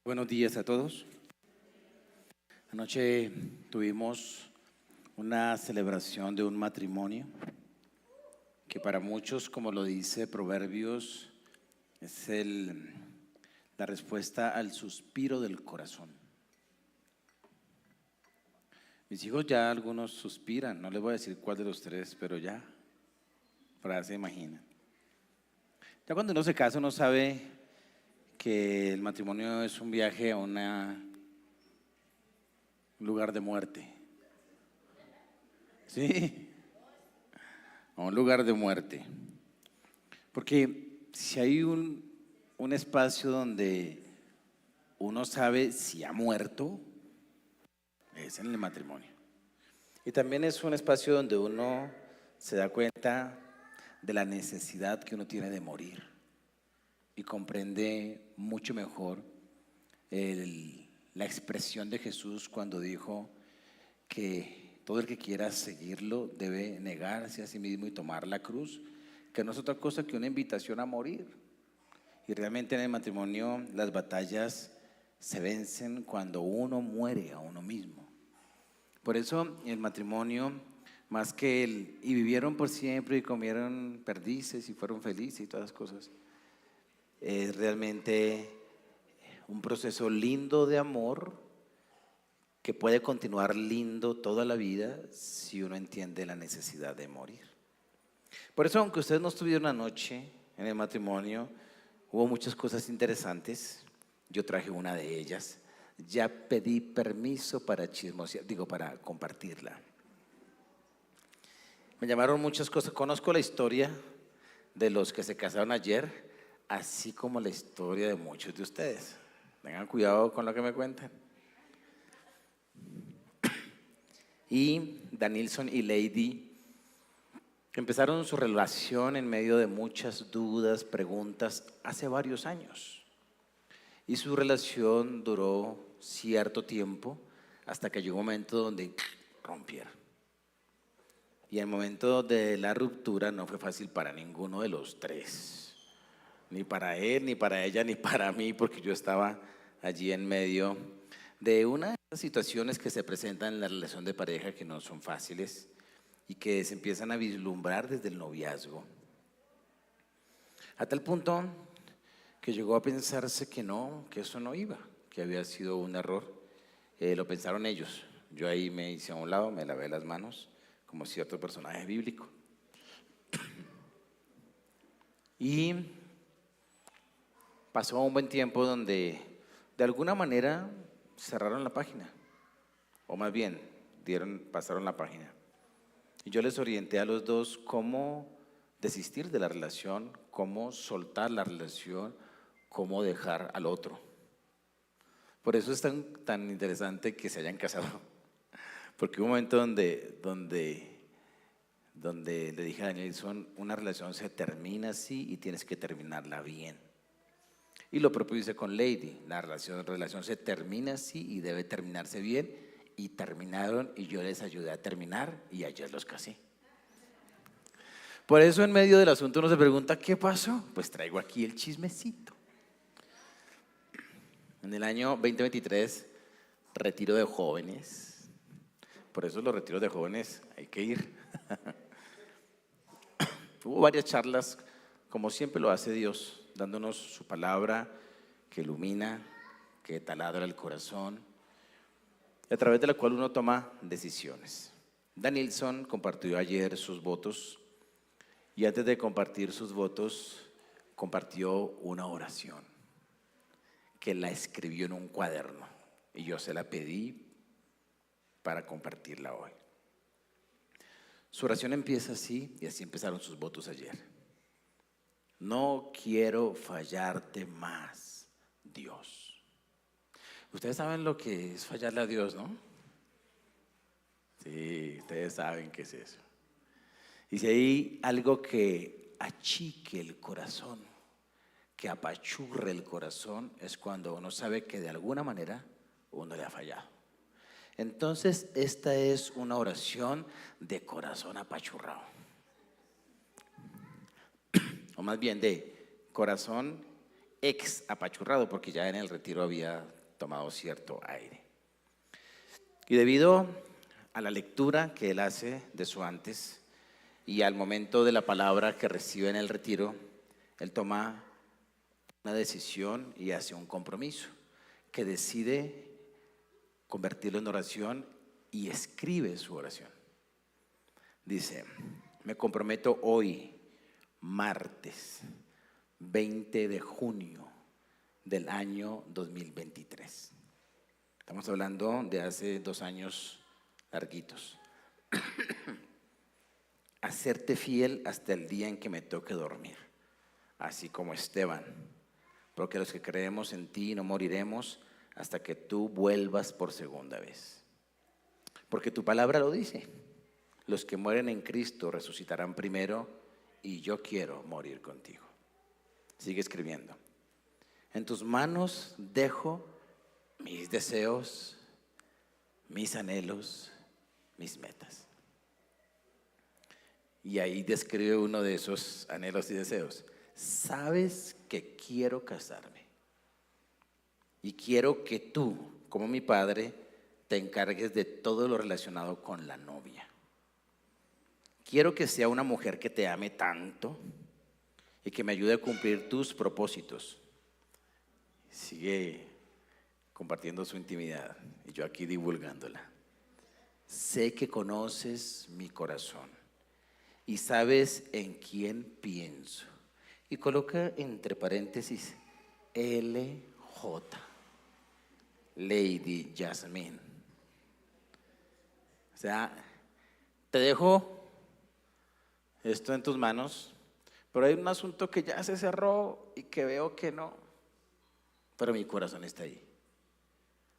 Buenos días a todos. Anoche tuvimos una celebración de un matrimonio que para muchos, como lo dice Proverbios, es la respuesta al suspiro del corazón. Mis hijos ya algunos suspiran, no les voy a decir cuál de los tres, pero ya, para se imaginan. Ya cuando uno se casa, uno sabe que el matrimonio es un viaje a un lugar de muerte. Sí, a un lugar de muerte. Porque si hay un espacio donde uno sabe si ha muerto, es en el matrimonio. Y también es un espacio donde uno se da cuenta de la necesidad que uno tiene de morir y comprende mucho mejor la expresión de Jesús cuando dijo que todo el que quiera seguirlo debe negarse a sí mismo y tomar la cruz, que no es otra cosa que una invitación a morir. Y realmente en el matrimonio las batallas se vencen cuando uno muere a uno mismo. Por eso el matrimonio, más que y vivieron por siempre y comieron perdices y fueron felices y todas las cosas, es realmente un proceso lindo de amor que puede continuar lindo toda la vida si uno entiende la necesidad de morir. Por eso, aunque ustedes no estuvieron anoche en el matrimonio, hubo muchas cosas interesantes. Yo traje una de ellas. Ya pedí permiso para chismosear, para compartirla. Me llamaron muchas cosas. Conozco la historia de los que se casaron ayer, así como la historia de muchos de ustedes. Tengan cuidado con lo que me cuentan. Y Danilson y Lady empezaron su relación en medio de muchas dudas, preguntas, hace varios años. Y su relación duró cierto tiempo hasta que llegó un momento donde rompieron. Y el momento de la ruptura no fue fácil para ninguno de los tres. Ni para él, ni para ella, ni para mí, porque yo estaba allí en medio de una de las situaciones que se presentan en la relación de pareja que no son fáciles y que se empiezan a vislumbrar desde el noviazgo. A tal punto que llegó a pensarse que no, que eso no iba, que había sido un error. Lo pensaron ellos. Yo ahí me hice a un lado, me lavé las manos, como cierto personaje bíblico. Y pasó un buen tiempo donde de alguna manera cerraron la página, o más bien pasaron la página. Y yo les orienté a los dos cómo desistir de la relación, cómo soltar la relación, cómo dejar al otro. Por eso es tan interesante que se hayan casado, porque hubo un momento donde le dije a Danielson, una relación se termina así y tienes que terminarla bien. Y lo propio hice con Lady, la relación se termina así y debe terminarse bien, y terminaron y yo les ayudé a terminar y ayer los casé. Por eso en medio del asunto uno se pregunta, ¿qué pasó? Pues traigo aquí el chismecito. En el año 2023, retiro de jóvenes. Por eso los retiros de jóvenes hay que ir. Hubo varias charlas, como siempre lo hace Dios, dándonos su palabra que ilumina, que taladra el corazón, a través de la cual uno toma decisiones. Danilson compartió ayer sus votos y antes de compartir sus votos compartió una oración que la escribió en un cuaderno y yo se la pedí para compartirla hoy. Su oración empieza así y así empezaron sus votos ayer. No quiero fallarte más, Dios. Ustedes saben lo que es fallarle a Dios, ¿no? Sí, ustedes saben qué es eso. Y si hay algo que achique el corazón, que apachurre el corazón, es cuando uno sabe que de alguna manera uno le ha fallado. Entonces, esta es una oración de corazón apachurrado. O más bien de corazón ex apachurrado, porque ya en el retiro había tomado cierto aire. Y debido a la lectura que él hace de su antes y al momento de la palabra que recibe en el retiro, él toma una decisión y hace un compromiso que decide convertirlo en oración y escribe su oración. Dice: me comprometo hoy, martes 20 de junio del año 2023. Estamos hablando de hace 2 años larguitos. A serte fiel hasta el día en que me toque dormir, así como Esteban, porque los que creemos en ti no moriremos hasta que tú vuelvas por segunda vez. Porque tu palabra lo dice: los que mueren en Cristo resucitarán primero, y yo quiero morir contigo. Sigue escribiendo: en tus manos dejo mis deseos, mis anhelos, mis metas. Y ahí describe uno de esos anhelos y deseos. Sabes que quiero casarme y quiero que tú, como mi padre, te encargues de todo lo relacionado con la novia. Quiero que sea una mujer que te ame tanto y que me ayude a cumplir tus propósitos. Sigue compartiendo su intimidad y yo aquí divulgándola. Sé que conoces mi corazón y sabes en quién pienso. Y coloca entre paréntesis LJ, Lady Jasmine. O sea, te dejo esto en tus manos, pero hay un asunto que ya se cerró y que veo que no, pero mi corazón está ahí.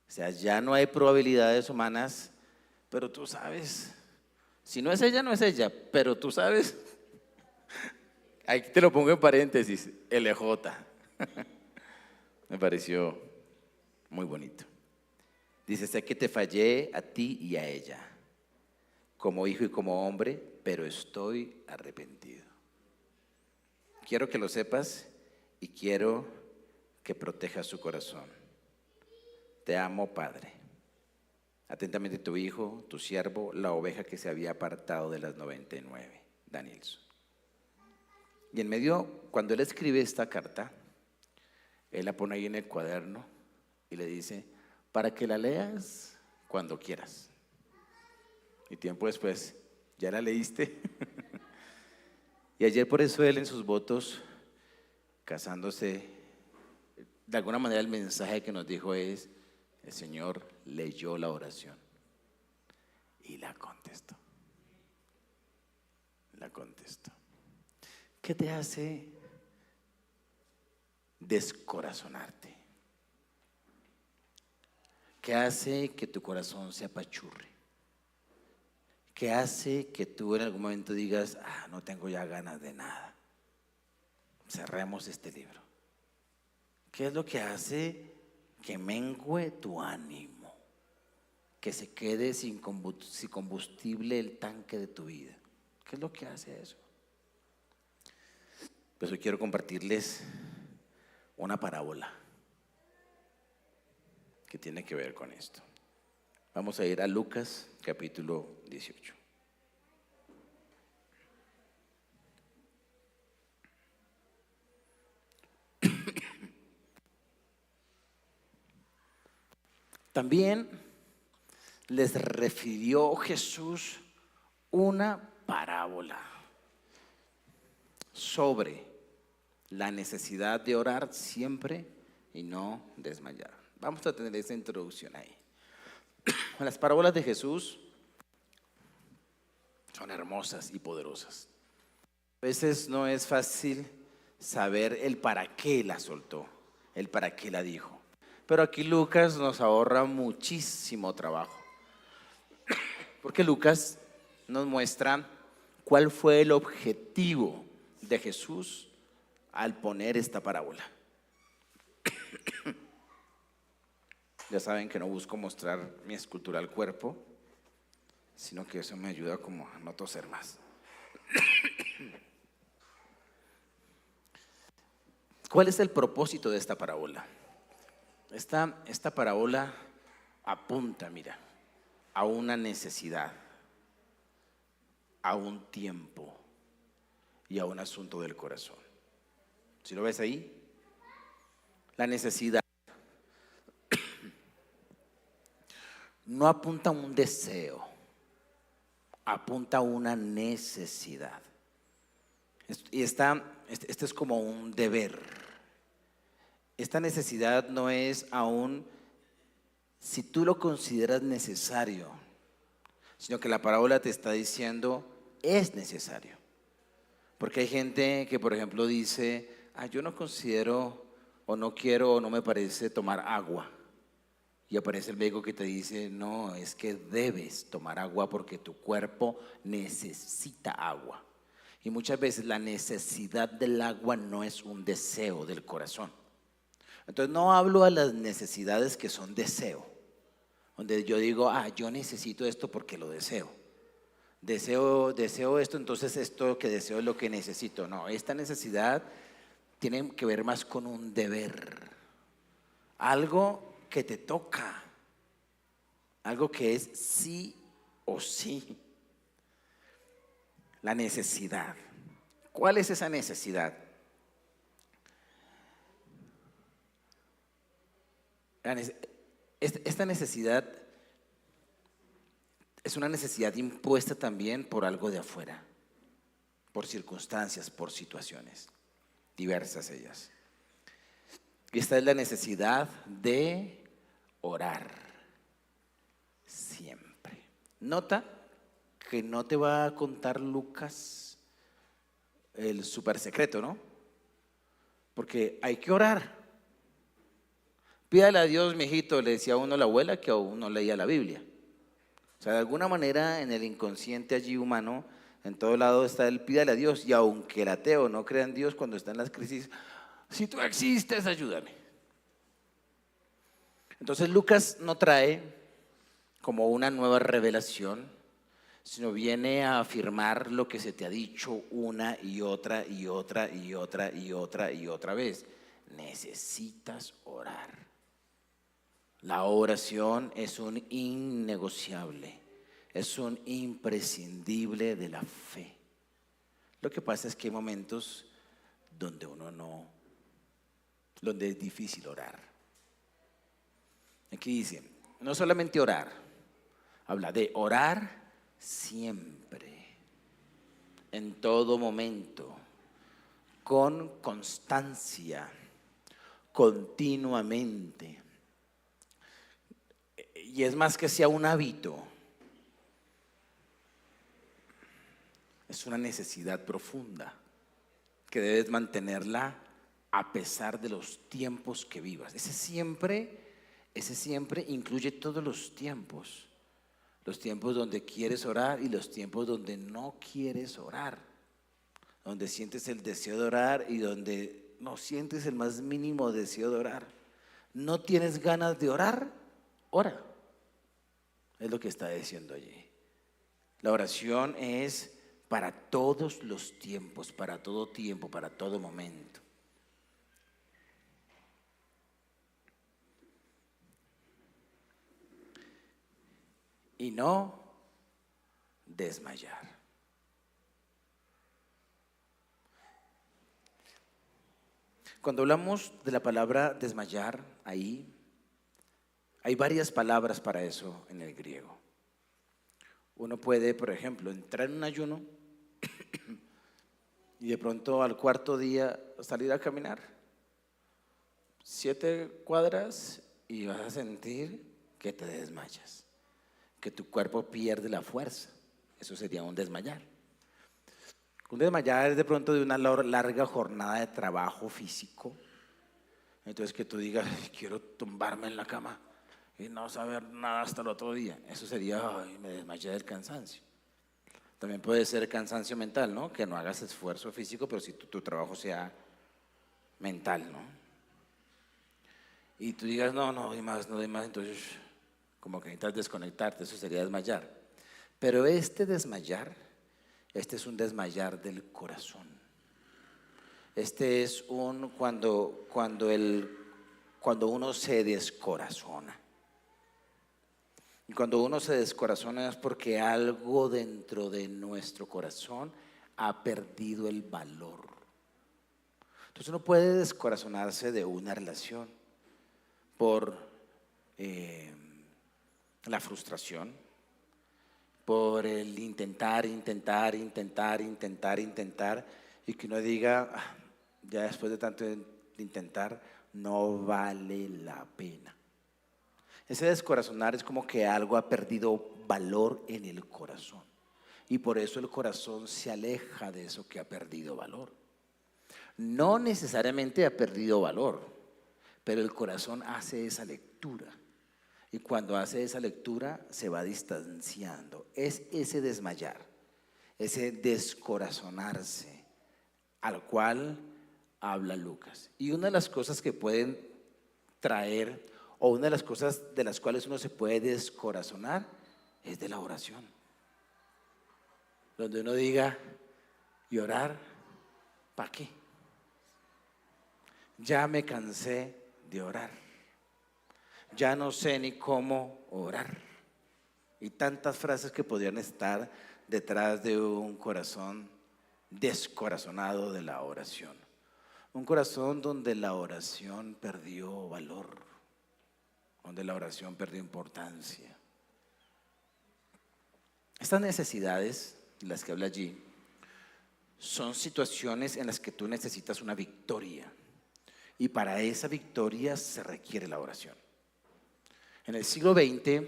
O sea, ya no hay probabilidades humanas, pero tú sabes, si no es ella, no es ella, pero tú sabes, aquí te lo pongo en paréntesis, LJ. Me pareció muy bonito. Dice: sé que te fallé a ti y a ella, como hijo y como hombre, pero estoy arrepentido. Quiero que lo sepas y quiero que protejas su corazón. Te amo, Padre. Atentamente tu hijo, tu siervo, la oveja que se había apartado de las 99. Danielson. Y en medio, cuando él escribe esta carta, él la pone ahí en el cuaderno y le dice: para que la leas cuando quieras. Y tiempo después, ¿ya la leíste? Y ayer por eso él en sus votos, casándose, de alguna manera el mensaje que nos dijo es: el Señor leyó la oración y la contestó. La contestó. ¿Qué te hace descorazonarte? ¿Qué hace que tu corazón se apachurre? ¿Qué hace que tú en algún momento digas: no tengo ya ganas de nada? Cerremos este libro. ¿Qué es lo que hace que mengue tu ánimo? Que se quede sin combustible el tanque de tu vida. ¿Qué es lo que hace eso? Pues hoy quiero compartirles una parábola que tiene que ver con esto. Vamos a ir a Lucas capítulo 18. También les refirió Jesús una parábola sobre la necesidad de orar siempre y no desmayar. Vamos a tener esa introducción ahí. Las parábolas de Jesús son hermosas y poderosas. A veces no es fácil saber el para qué la soltó, el para qué la dijo. Pero aquí Lucas nos ahorra muchísimo trabajo, porque Lucas nos muestra cuál fue el objetivo de Jesús al poner esta parábola. Ya saben que no busco mostrar mi escultura al cuerpo, sino que eso me ayuda como a no toser más. ¿Cuál es el propósito de esta parábola? Esta parábola apunta, mira, a una necesidad, a un tiempo y a un asunto del corazón. ¿Sí lo ves ahí? La necesidad no apunta a un deseo, apunta a una necesidad. Y este es como un deber. Esta necesidad no es aún si tú lo consideras necesario, sino que la parábola te está diciendo es necesario. Porque hay gente que, por ejemplo, dice, yo no considero o no quiero o no me parece tomar agua. Y aparece el médico que te dice, no, es que debes tomar agua porque tu cuerpo necesita agua. Y muchas veces la necesidad del agua no es un deseo del corazón. Entonces no hablo a las necesidades que son deseo, donde yo digo, yo necesito esto porque lo deseo. Deseo esto, entonces esto que deseo es lo que necesito. No, esta necesidad tiene que ver más con un deber, algo que te toca, algo que es sí o sí. La necesidad. ¿Cuál es esa necesidad? Esta necesidad es una necesidad impuesta también por algo de afuera, por circunstancias, por situaciones, diversas ellas. Y esta es la necesidad de orar siempre. Nota que no te va a contar Lucas el super secreto, ¿no? Porque hay que orar. Pídale a Dios, mijito, le decía a uno la abuela que aún no leía la Biblia. O sea, de alguna manera en el inconsciente allí humano, en todo lado está el pídale a Dios. Y aunque el ateo no crea en Dios, cuando está en las crisis, si tú existes, ayúdame. Entonces Lucas no trae como una nueva revelación, sino viene a afirmar lo que se te ha dicho una y otra y otra y otra y otra y otra vez. Necesitas orar. La oración es un innegociable, es un imprescindible de la fe. Lo que pasa es que hay momentos donde donde es difícil orar. Aquí dice, no solamente orar, habla de orar siempre, en todo momento, con constancia, continuamente. Y es más que sea un hábito, es una necesidad profunda que debes mantenerla a pesar de los tiempos que vivas. Ese siempre incluye todos los tiempos donde quieres orar y los tiempos donde no quieres orar, donde sientes el deseo de orar y donde no sientes el más mínimo deseo de orar. ¿No tienes ganas de orar? Ora. Es lo que está diciendo allí. La oración es para todos los tiempos, para todo tiempo, para todo momento. Y no desmayar. Cuando hablamos de la palabra desmayar, ahí hay varias palabras para eso en el griego. Uno puede, por ejemplo, entrar en un ayuno y de pronto al cuarto día salir a caminar 7 cuadras y vas a sentir que te desmayas, que tu cuerpo pierde la fuerza. Eso sería un desmayar. Un desmayar es de pronto de una larga jornada de trabajo físico. Entonces que tú digas, quiero tumbarme en la cama y no saber nada hasta el otro día. Eso sería, me desmayé del cansancio. También puede ser cansancio mental, ¿no? Que no hagas esfuerzo físico, pero si tu trabajo sea mental, ¿no? Y tú digas, no doy más, entonces como que necesitas desconectarte, eso sería desmayar. Pero este es un desmayar del corazón. Este es cuando cuando uno se descorazona. Y cuando uno se descorazona es porque algo dentro de nuestro corazón ha perdido el valor. Entonces uno puede descorazonarse de una relación por la frustración, por el intentar, y que uno diga, "Ah, ya después de tanto intentar, no vale la pena". Ese descorazonar es como que algo ha perdido valor en el corazón. Y por eso el corazón se aleja de eso que ha perdido valor. No necesariamente ha perdido valor, pero el corazón hace esa lectura. Y cuando hace esa lectura se va distanciando. Es ese desmayar, ese descorazonarse al cual habla Lucas. Y una de las cosas que pueden traer, o una de las cosas de las cuales uno se puede descorazonar, es de la oración. Donde uno diga, ¿y orar para qué? Ya me cansé de orar. Ya no sé ni cómo orar. Y tantas frases que podrían estar detrás de un corazón descorazonado de la oración. Un corazón donde la oración perdió valor, donde la oración perdió importancia. Estas necesidades, las que habla allí, son situaciones en las que tú necesitas una victoria. Y para esa victoria se requiere la oración. En el siglo XX,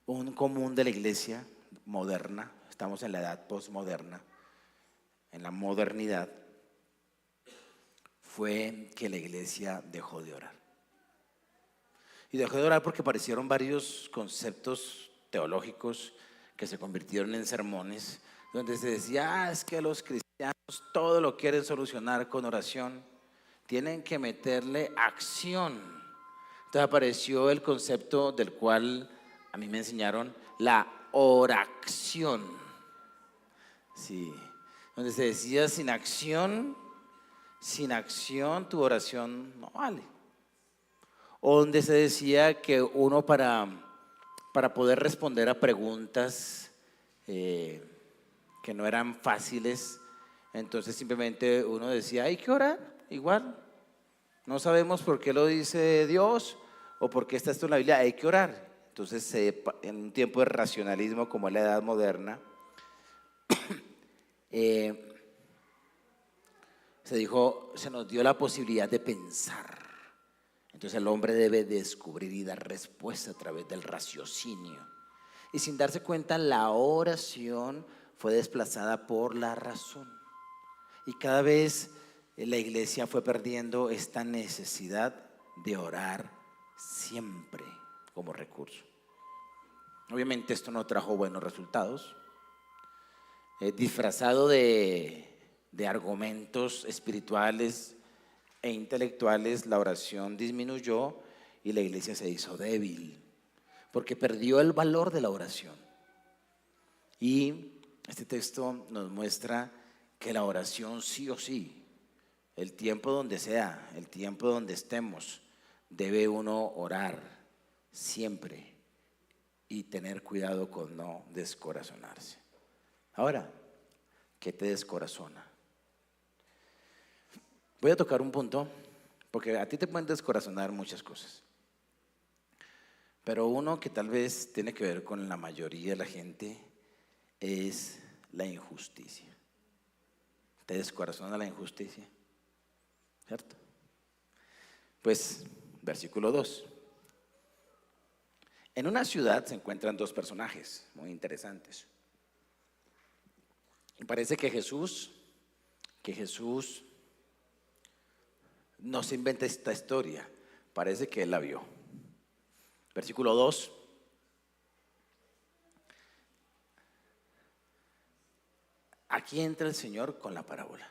un común de la iglesia moderna, estamos en la edad postmoderna, en la modernidad, fue que la iglesia dejó de orar. Y dejó de orar porque aparecieron varios conceptos teológicos que se convirtieron en sermones, donde se decía, es que los cristianos todo lo quieren solucionar con oración, tienen que meterle acción. Entonces apareció el concepto del cual a mí me enseñaron, la oración. Sí, donde se decía sin acción tu oración no vale. O donde se decía que uno para poder responder a preguntas que no eran fáciles, entonces simplemente uno decía, hay que orar, igual. No sabemos por qué lo dice Dios o por qué está esto en la Biblia, hay que orar. Entonces, en un tiempo de racionalismo como es la edad moderna, se dijo, se nos dio la posibilidad de pensar. Entonces el hombre debe descubrir y dar respuesta a través del raciocinio. Y sin darse cuenta, la oración fue desplazada por la razón. Y cada vez la iglesia fue perdiendo esta necesidad de orar siempre como recurso. Obviamente esto no trajo buenos resultados. Disfrazado de argumentos espirituales e intelectuales, la oración disminuyó y la iglesia se hizo débil, porque perdió el valor de la oración. Y este texto nos muestra que la oración sí o sí, el tiempo donde sea, el tiempo donde estemos, debe uno orar siempre y tener cuidado con no descorazonarse. Ahora, ¿qué te descorazona? Voy a tocar un punto, porque a ti te pueden descorazonar muchas cosas, pero uno que tal vez tiene que ver con la mayoría de la gente es la injusticia. ¿Te descorazona la injusticia? ¿Cierto? Pues, versículo 2. En una ciudad se encuentran dos personajes muy interesantes. Y parece que Jesús no se inventa esta historia, parece que él la vio. Versículo 2. Aquí entra el Señor con la parábola.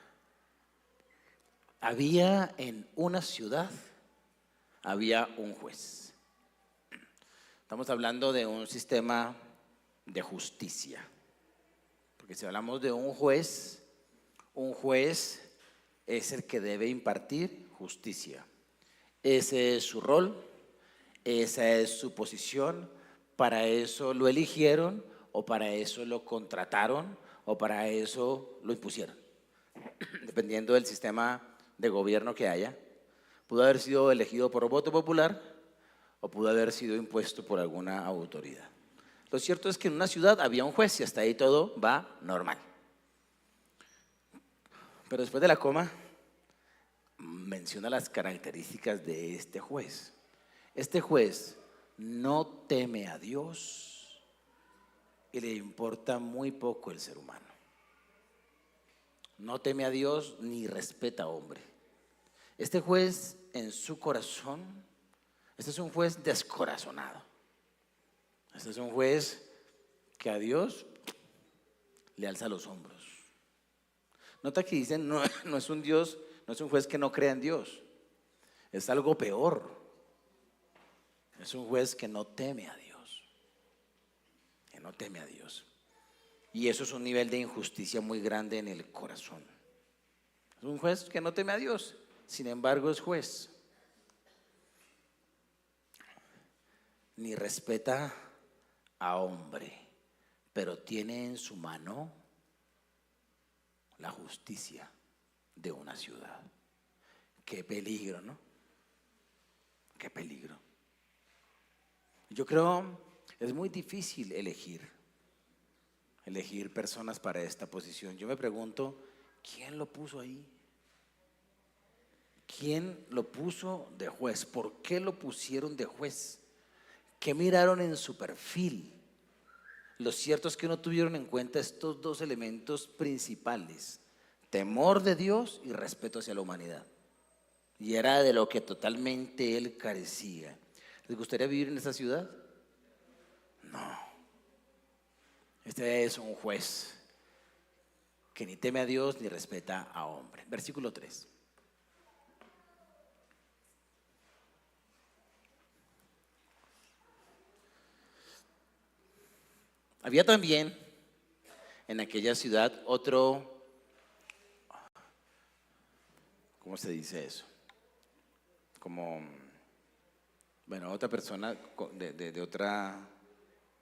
Había en una ciudad, había un juez. Estamos hablando de un sistema de justicia. Porque si hablamos de un juez es el que debe impartir justicia. Ese es su rol, esa es su posición, para eso lo eligieron o para eso lo contrataron o para eso lo impusieron, dependiendo del sistema de gobierno que haya. Pudo haber sido elegido por voto popular o pudo haber sido impuesto por alguna autoridad. Lo cierto es que en una ciudad había un juez y hasta ahí todo va normal. Pero después de la coma menciona las características de este juez. Este juez no teme a Dios y le importa muy poco el ser humano. No teme a Dios ni respeta a hombre. Este juez en su corazón, este es un juez descorazonado. Este es un juez que a Dios le alza los hombros. Nota que dicen, no es un Dios, no es un juez que no crea en Dios. Es algo peor. Es un juez que no teme a Dios. Que no teme a Dios. Y eso es un nivel de injusticia muy grande en el corazón. Es un juez que no teme a Dios, sin embargo es juez. Ni respeta a hombre, pero tiene en su mano la justicia de una ciudad. Qué peligro, ¿no? Qué peligro. Yo creo es muy difícil elegir personas para esta posición. Yo me pregunto, ¿quién lo puso ahí? ¿Quién lo puso de juez? ¿Por qué lo pusieron de juez? ¿Qué miraron en su perfil? Lo cierto es que no tuvieron en cuenta estos dos elementos principales: temor de Dios y respeto hacia la humanidad. Y era de lo que totalmente él carecía. ¿Les gustaría vivir en esta ciudad? No. Este es un juez que ni teme a Dios ni respeta a hombre. Versículo 3. Había también en aquella ciudad otro, ¿cómo se dice eso? Como, bueno, otra persona de otro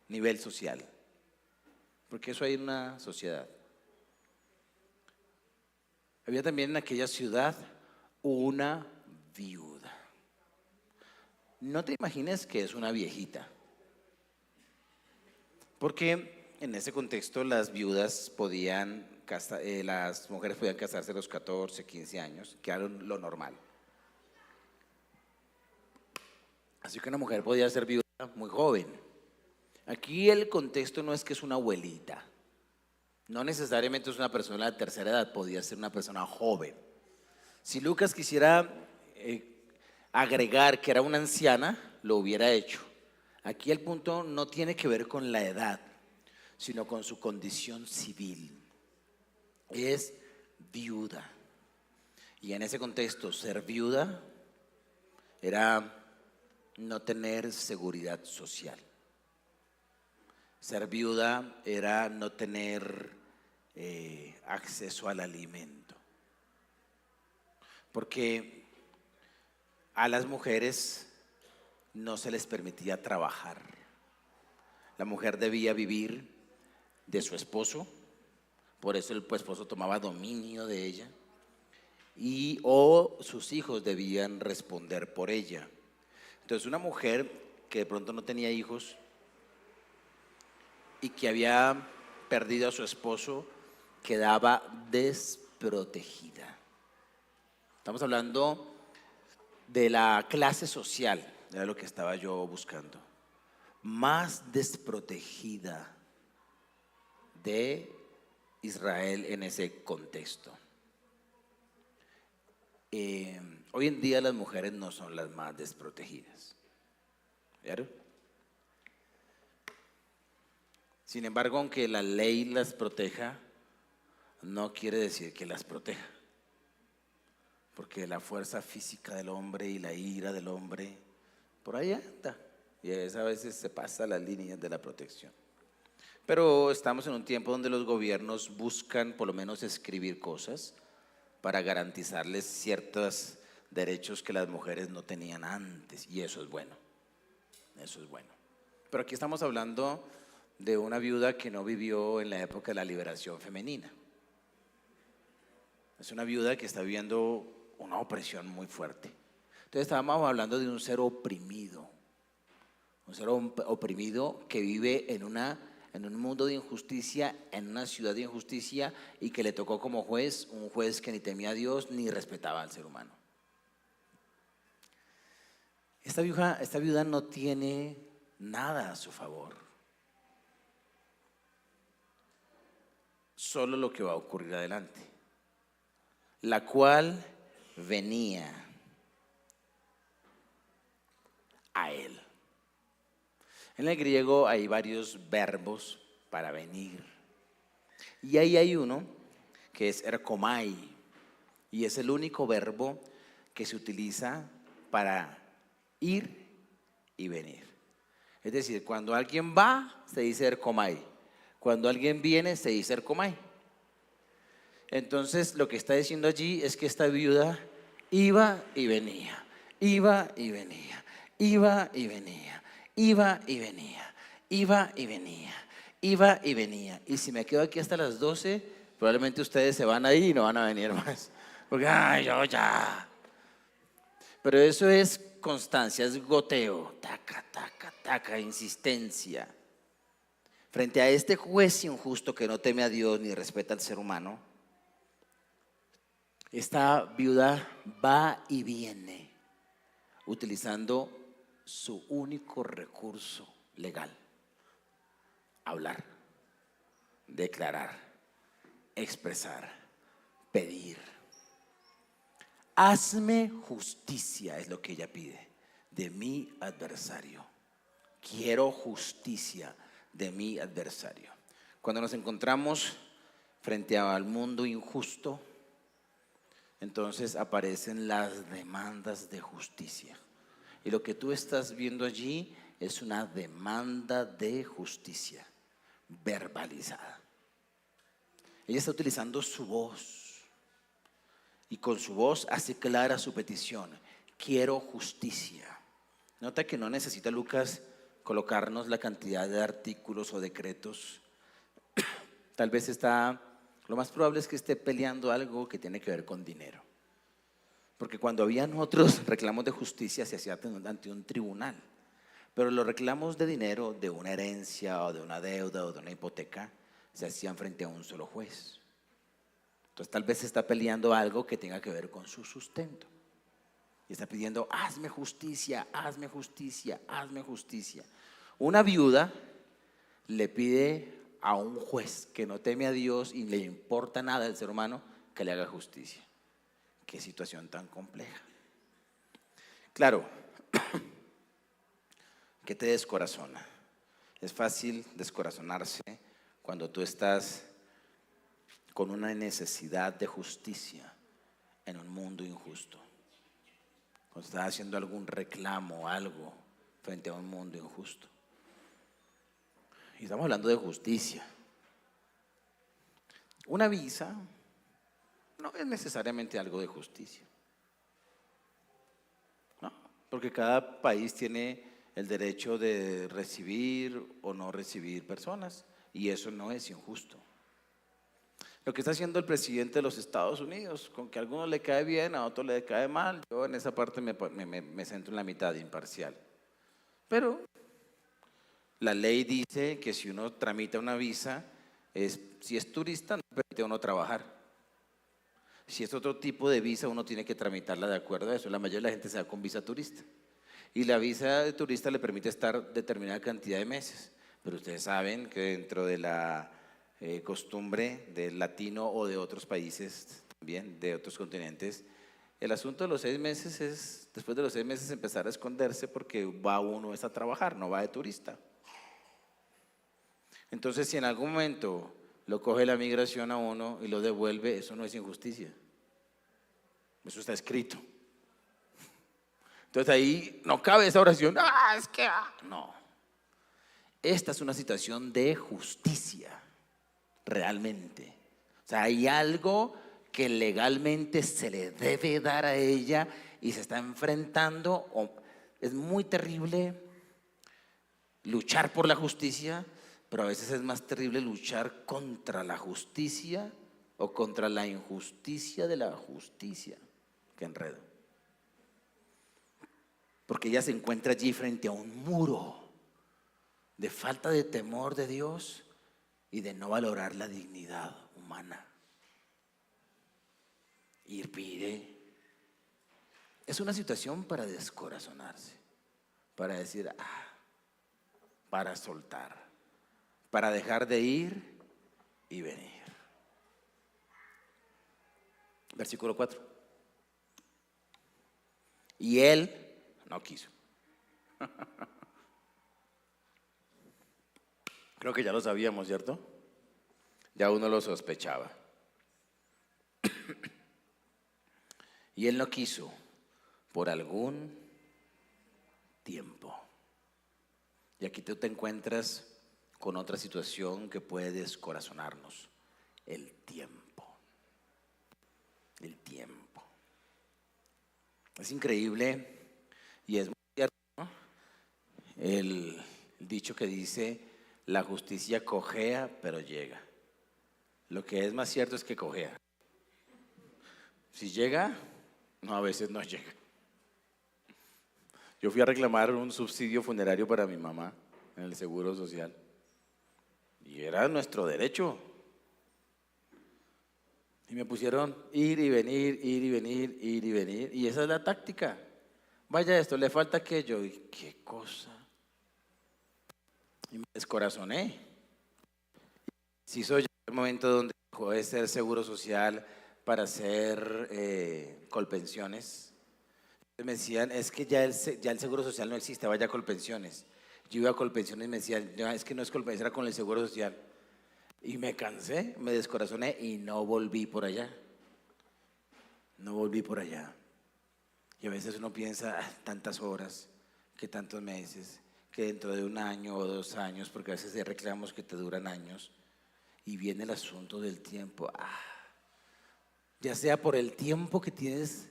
nivel social, porque eso hay en una sociedad. Había también en aquella ciudad una viuda. No te imagines que es una viejita, porque en ese contexto las viudas podían, las mujeres podían casarse a los 14, 15 años, que era lo normal. Así que una mujer podía ser viuda muy joven. Aquí el contexto no es que es una abuelita, no necesariamente es una persona de tercera edad, podía ser una persona joven. Si Lucas quisiera agregar que era una anciana, lo hubiera hecho. Aquí el punto no tiene que ver con la edad, sino con su condición civil. Es viuda. Y en ese contexto, ser viuda era no tener seguridad social. Ser viuda era no tener acceso al alimento. Porque a las mujeres no se les permitía trabajar. La mujer debía vivir de su esposo, por eso el esposo tomaba dominio de ella, o sus hijos debían responder por ella. Entonces una mujer que de pronto no tenía hijos y que había perdido a su esposo quedaba desprotegida. Estamos hablando de la clase social, era lo que estaba yo buscando. Más desprotegida de Israel en ese contexto. Hoy en día las mujeres no son las más desprotegidas. ¿Vieron? Sin embargo, aunque la ley las proteja, no quiere decir que las proteja. Porque la fuerza física del hombre y la ira del hombre, por ahí anda. Y a veces se pasa las líneas de la protección. Pero estamos en un tiempo donde los gobiernos buscan por lo menos escribir cosas para garantizarles ciertos derechos que las mujeres no tenían antes, y eso es bueno, eso es bueno. Pero aquí estamos hablando de una viuda que no vivió en la época de la liberación femenina. Es una viuda que está viviendo una opresión muy fuerte. Entonces estábamos hablando de un ser oprimido, un ser oprimido que vive en un mundo de injusticia, en una ciudad de injusticia, y que le tocó como juez, un juez que ni temía a Dios ni respetaba al ser humano. Esta viuda no tiene nada a su favor, solo lo que va a ocurrir adelante, la cual venía a él. En el griego hay varios verbos para venir, y ahí hay uno que es erkomai, y es el único verbo que se utiliza para ir y venir. Es decir, cuando alguien va se dice erkomai, cuando alguien viene se dice erkomai. Entonces lo que está diciendo allí es que esta viuda iba y venía, iba y venía, iba y venía, iba y venía, iba y venía, iba y venía. Y si me quedo aquí hasta las 12, probablemente ustedes se van ahí y no van a venir más, porque ay, yo ya. Pero eso es constancia, es goteo, taca, taca, taca, insistencia. Frente a este juez injusto que no teme a Dios ni respeta al ser humano, esta viuda va y viene utilizando su único recurso legal: hablar, declarar, expresar, pedir. Hazme justicia, es lo que ella pide, de mi adversario. Quiero justicia de mi adversario. Cuando nos encontramos frente al mundo injusto, entonces aparecen las demandas de justicia. Y lo que tú estás viendo allí es una demanda de justicia verbalizada. Ella está utilizando su voz, y con su voz hace clara su petición: quiero justicia. Nota que no necesita Lucas colocarnos la cantidad de artículos o decretos. Tal vez lo más probable es que esté peleando algo que tiene que ver con dinero, porque cuando habían otros reclamos de justicia se hacía ante un tribunal, pero los reclamos de dinero, de una herencia o de una deuda o de una hipoteca, se hacían frente a un solo juez. Entonces tal vez está peleando algo que tenga que ver con su sustento, y está pidiendo: hazme justicia, hazme justicia, hazme justicia. Una viuda le pide a un juez que no teme a Dios y le importa nada al ser humano que le haga justicia. Qué situación tan compleja. Claro, ¿qué te descorazona? Es fácil descorazonarse cuando tú estás con una necesidad de justicia en un mundo injusto, cuando estás haciendo algún reclamo, algo frente a un mundo injusto. Y estamos hablando de justicia. Una visa no es necesariamente algo de justicia, ¿no? Porque cada país tiene el derecho de recibir o no recibir personas, y eso no es injusto. Lo que está haciendo el presidente de los Estados Unidos, con que a algunos le cae bien, a otros le cae mal, yo en esa parte me centro en la mitad, imparcial. Pero la ley dice que si uno tramita una visa, si es turista, no permite a uno trabajar. Si es otro tipo de visa, uno tiene que tramitarla de acuerdo a eso. La mayoría de la gente se va con visa turista, y la visa de turista le permite estar determinada cantidad de meses. Pero ustedes saben que dentro de la costumbre del latino o de otros países también, de otros continentes, el asunto de los 6 meses es, después de los 6 meses, empezar a esconderse, porque va uno a trabajar, no va de turista. Entonces, si en algún momento lo coge la migración a uno y lo devuelve, eso no es injusticia, eso está escrito. Entonces ahí no cabe esa oración: es que no. Esta es una situación de justicia, realmente. O sea, hay algo que legalmente se le debe dar a ella, y se está enfrentando. Es muy terrible luchar por la justicia, pero a veces es más terrible luchar contra la justicia o contra la injusticia de la justicia. Qué enredo. Porque ella se encuentra allí frente a un muro de falta de temor de Dios y de no valorar la dignidad humana. Y pide. Es una situación para descorazonarse, para decir, para soltar, para dejar de ir y venir. Versículo 4. Y él no quiso. Creo que ya lo sabíamos, ¿cierto? Ya uno lo sospechaba. Y él no quiso por algún tiempo. Y aquí tú te encuentras con otra situación que puede descorazonarnos: el tiempo. El tiempo. Es increíble y es muy cierto, ¿no? El dicho que dice: la justicia cojea, pero llega. Lo que es más cierto es que cojea. Si llega, no, a veces no llega. Yo fui a reclamar un subsidio funerario para mi mamá en el Seguro Social y era nuestro derecho. Y me pusieron ir y venir, ir y venir, ir y venir. Y esa es la táctica. Vaya esto, le falta aquello. ¿Y qué cosa? Y me descorazoné. Si soy ya el momento donde dejó de ser Seguro Social para hacer Colpensiones. Me decían, es que ya el Seguro Social no existe, vaya a Colpensiones. Yo iba a Colpensiones y me decían, no, es que no es Colpensiones, era con el Seguro Social. Y me cansé, me descorazoné y no volví por allá. No volví por allá. Y a veces uno piensa, tantas horas, que tantos meses, que dentro de 1 año o 2 años, porque a veces hay reclamos que te duran años, y viene el asunto del tiempo. Ya sea por el tiempo que tienes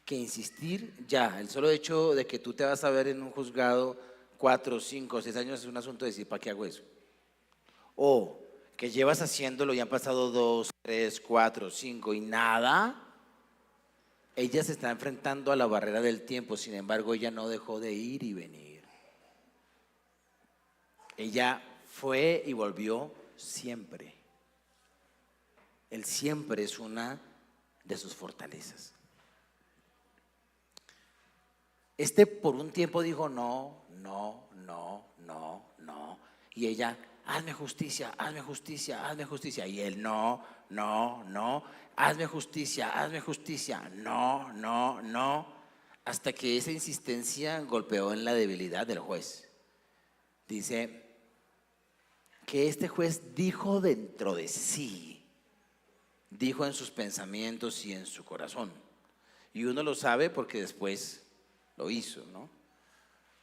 que insistir, ya, el solo hecho de que tú te vas a ver en un juzgado 4, 5, 6 años es un asunto de decir, ¿para qué hago eso? O que llevas haciéndolo y han pasado 2, 3, 4, 5 y nada. Ella se está enfrentando a la barrera del tiempo, sin embargo, ella no dejó de ir y venir. Ella fue y volvió siempre. El siempre es una de sus fortalezas. Por un tiempo dijo no, no, no, no, no. Y ella, hazme justicia, hazme justicia, hazme justicia. Y él, no, no, no, hazme justicia, no, no, no. Hasta que esa insistencia golpeó en la debilidad del juez. Dice que este juez dijo dentro de sí, dijo en sus pensamientos y en su corazón. Y uno lo sabe porque después lo hizo, ¿no?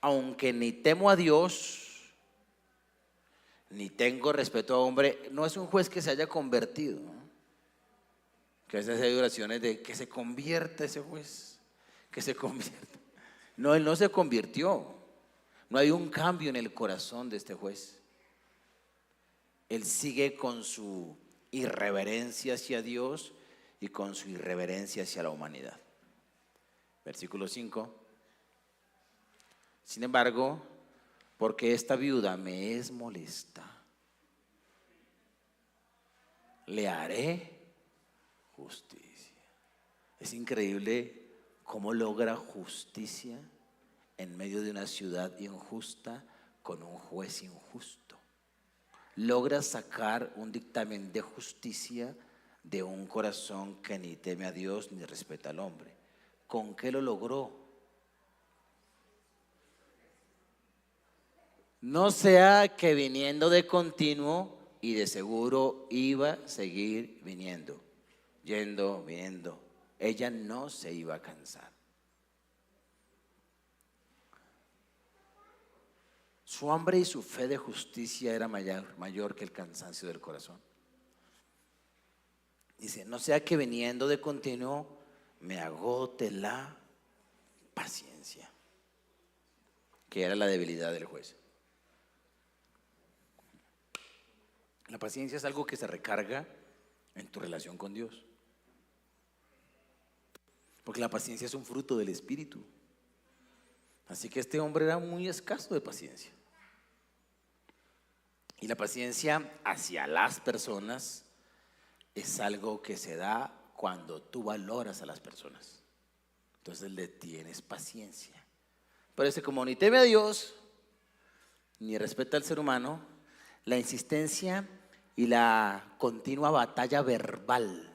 Aunque ni temo a Dios, ni tengo respeto a hombre, no es un juez que se haya convertido, ¿no? Que a veces hay oraciones de que se convierta ese juez, que se convierta. No, él no se convirtió. No hay un cambio en el corazón de este juez. Él sigue con su irreverencia hacia Dios y con su irreverencia hacia la humanidad. Versículo 5. Sin embargo, porque esta viuda me es molesta, le haré justicia. Es increíble cómo logra justicia en medio de una ciudad injusta con un juez injusto. Logra sacar un dictamen de justicia de un corazón que ni teme a Dios ni respeta al hombre. ¿Con qué lo logró? No sea que viniendo de continuo, y de seguro iba a seguir viniendo, yendo, viniendo. Ella no se iba a cansar. Su hambre y su fe de justicia era mayor que el cansancio del corazón. Dice, no sea que viniendo de continuo me agote la paciencia, que era la debilidad del juez. La paciencia es algo que se recarga en tu relación con Dios, porque la paciencia es un fruto del Espíritu. Así que este hombre era muy escaso de paciencia. Y la paciencia hacia las personas es algo que se da cuando tú valoras a las personas. Entonces le tienes paciencia. Parece como ni teme a Dios, ni respeta al ser humano, la insistencia y la continua batalla verbal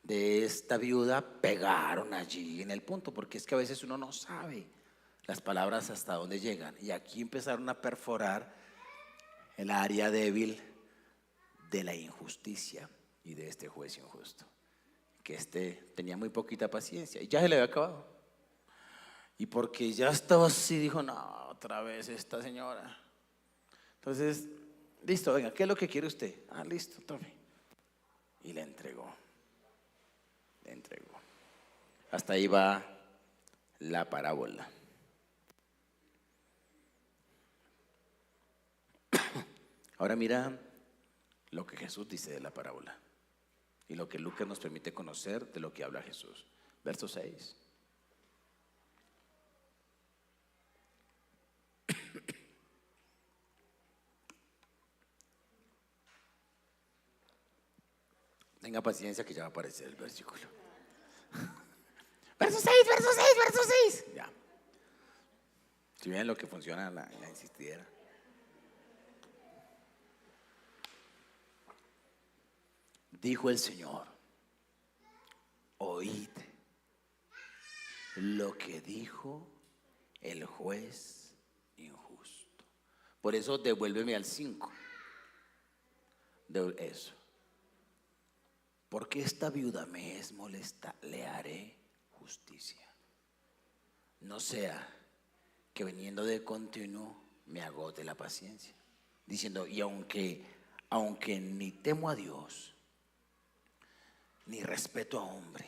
de esta viuda pegaron allí en el punto, porque es que a veces uno no sabe las palabras hasta dónde llegan. Y aquí empezaron a perforar el área débil de la injusticia y de este juez injusto, que tenía muy poquita paciencia y ya se le había acabado. Y porque ya estaba así, dijo, no, otra vez esta señora. Entonces, listo, venga, ¿qué es lo que quiere usted? Ah, listo, tome. Y le entregó. Hasta ahí va la parábola. Ahora mira lo que Jesús dice de la parábola y lo que Lucas nos permite conocer de lo que habla Jesús. Verso 6. Tenga paciencia que ya va a aparecer el versículo. Verso 6, verso 6, verso 6. Ya. Si ven lo que funciona la insistidera. Dijo el Señor, oíd lo que dijo el juez injusto. Por eso devuélveme al 5. Eso. Porque esta viuda me es molesta, le haré justicia. No sea que viniendo de continuo me agote la paciencia. Diciendo, y aunque ni temo a Dios, ni respeto a hombre,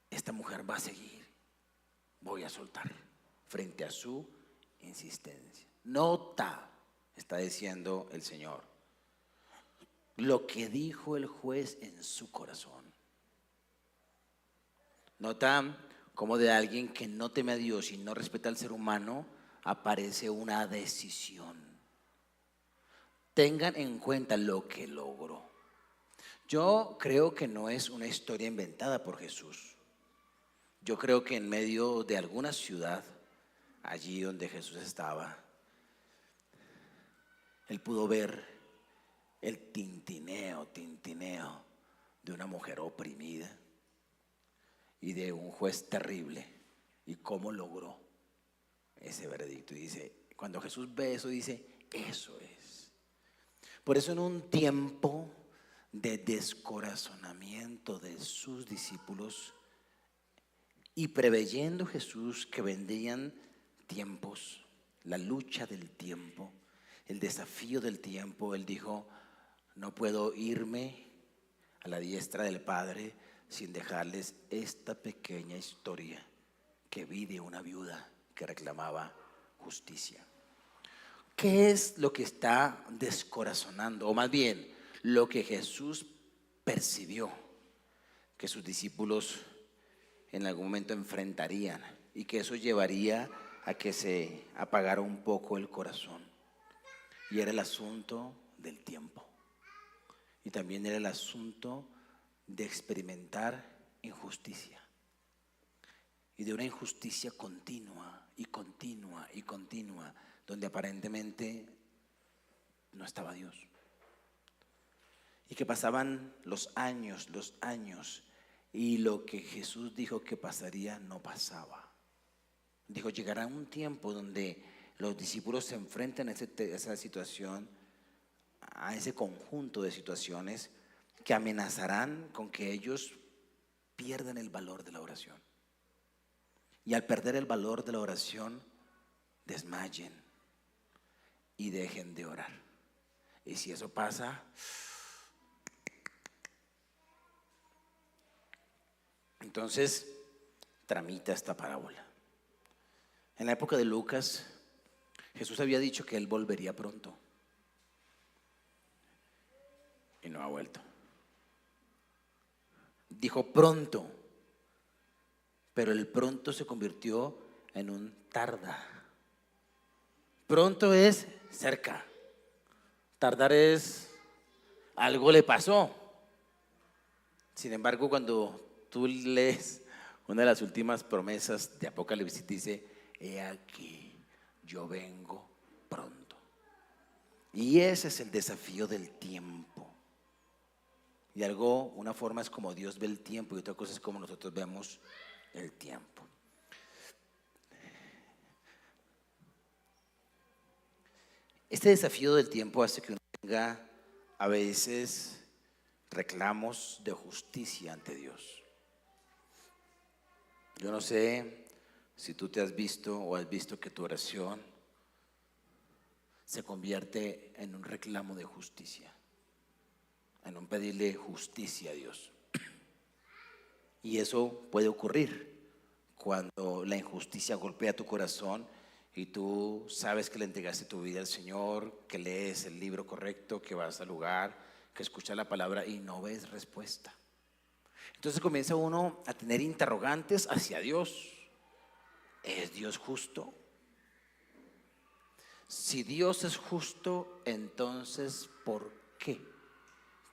esta mujer va a seguir, voy a soltar frente a su insistencia. Nota, está diciendo el Señor, lo que dijo el juez en su corazón. Nota cómo de alguien que no teme a Dios y no respeta al ser humano aparece una decisión. Tengan en cuenta lo que logró. Yo creo que no es una historia inventada por Jesús. Yo creo que en medio de alguna ciudad, allí donde Jesús estaba, él pudo ver el tintineo de una mujer oprimida y de un juez terrible y cómo logró ese veredicto. Y dice, cuando Jesús ve eso, dice, eso es. Por eso en un tiempo de descorazonamiento de sus discípulos y preveyendo Jesús que vendrían tiempos, la lucha del tiempo, el desafío del tiempo, él dijo, no puedo irme a la diestra del Padre sin dejarles esta pequeña historia que vi de una viuda que reclamaba justicia. ¿Qué es lo que está descorazonando? O más bien, lo que Jesús percibió que sus discípulos en algún momento enfrentarían y que eso llevaría a que se apagara un poco el corazón. Y era el asunto del tiempo. Y también era el asunto de experimentar injusticia. Y de una injusticia continua y continua y continua, donde aparentemente no estaba Dios. Y que pasaban los años, y lo que Jesús dijo que pasaría no pasaba. Dijo, llegará un tiempo donde los discípulos se enfrentan a esa situación, a ese conjunto de situaciones que amenazarán con que ellos pierdan el valor de la oración. Y al perder el valor de la oración, desmayen y dejen de orar. Y si eso pasa, entonces tramita esta parábola. En la época de Lucas, Jesús había dicho que Él volvería pronto y no ha vuelto. Dijo pronto, pero el pronto se convirtió en un tarda. Pronto es cerca, tardar es algo le pasó. Sin embargo, cuando tú lees una de las últimas promesas de Apocalipsis, dice: he aquí, yo vengo pronto. Y ese es el desafío del tiempo. Y una forma es como Dios ve el tiempo y otra cosa es como nosotros vemos el tiempo. Este desafío del tiempo hace que uno tenga a veces reclamos de justicia ante Dios. Yo no sé si tú te has visto o has visto que tu oración se convierte en un reclamo de justicia, en un pedirle justicia a Dios. Y eso puede ocurrir cuando la injusticia golpea tu corazón y tú sabes que le entregaste tu vida al Señor, que lees el libro correcto, que vas al lugar, que escuchas la palabra y no ves respuesta. Entonces comienza uno a tener interrogantes hacia Dios. ¿Es Dios justo? Si Dios es justo, entonces ¿por qué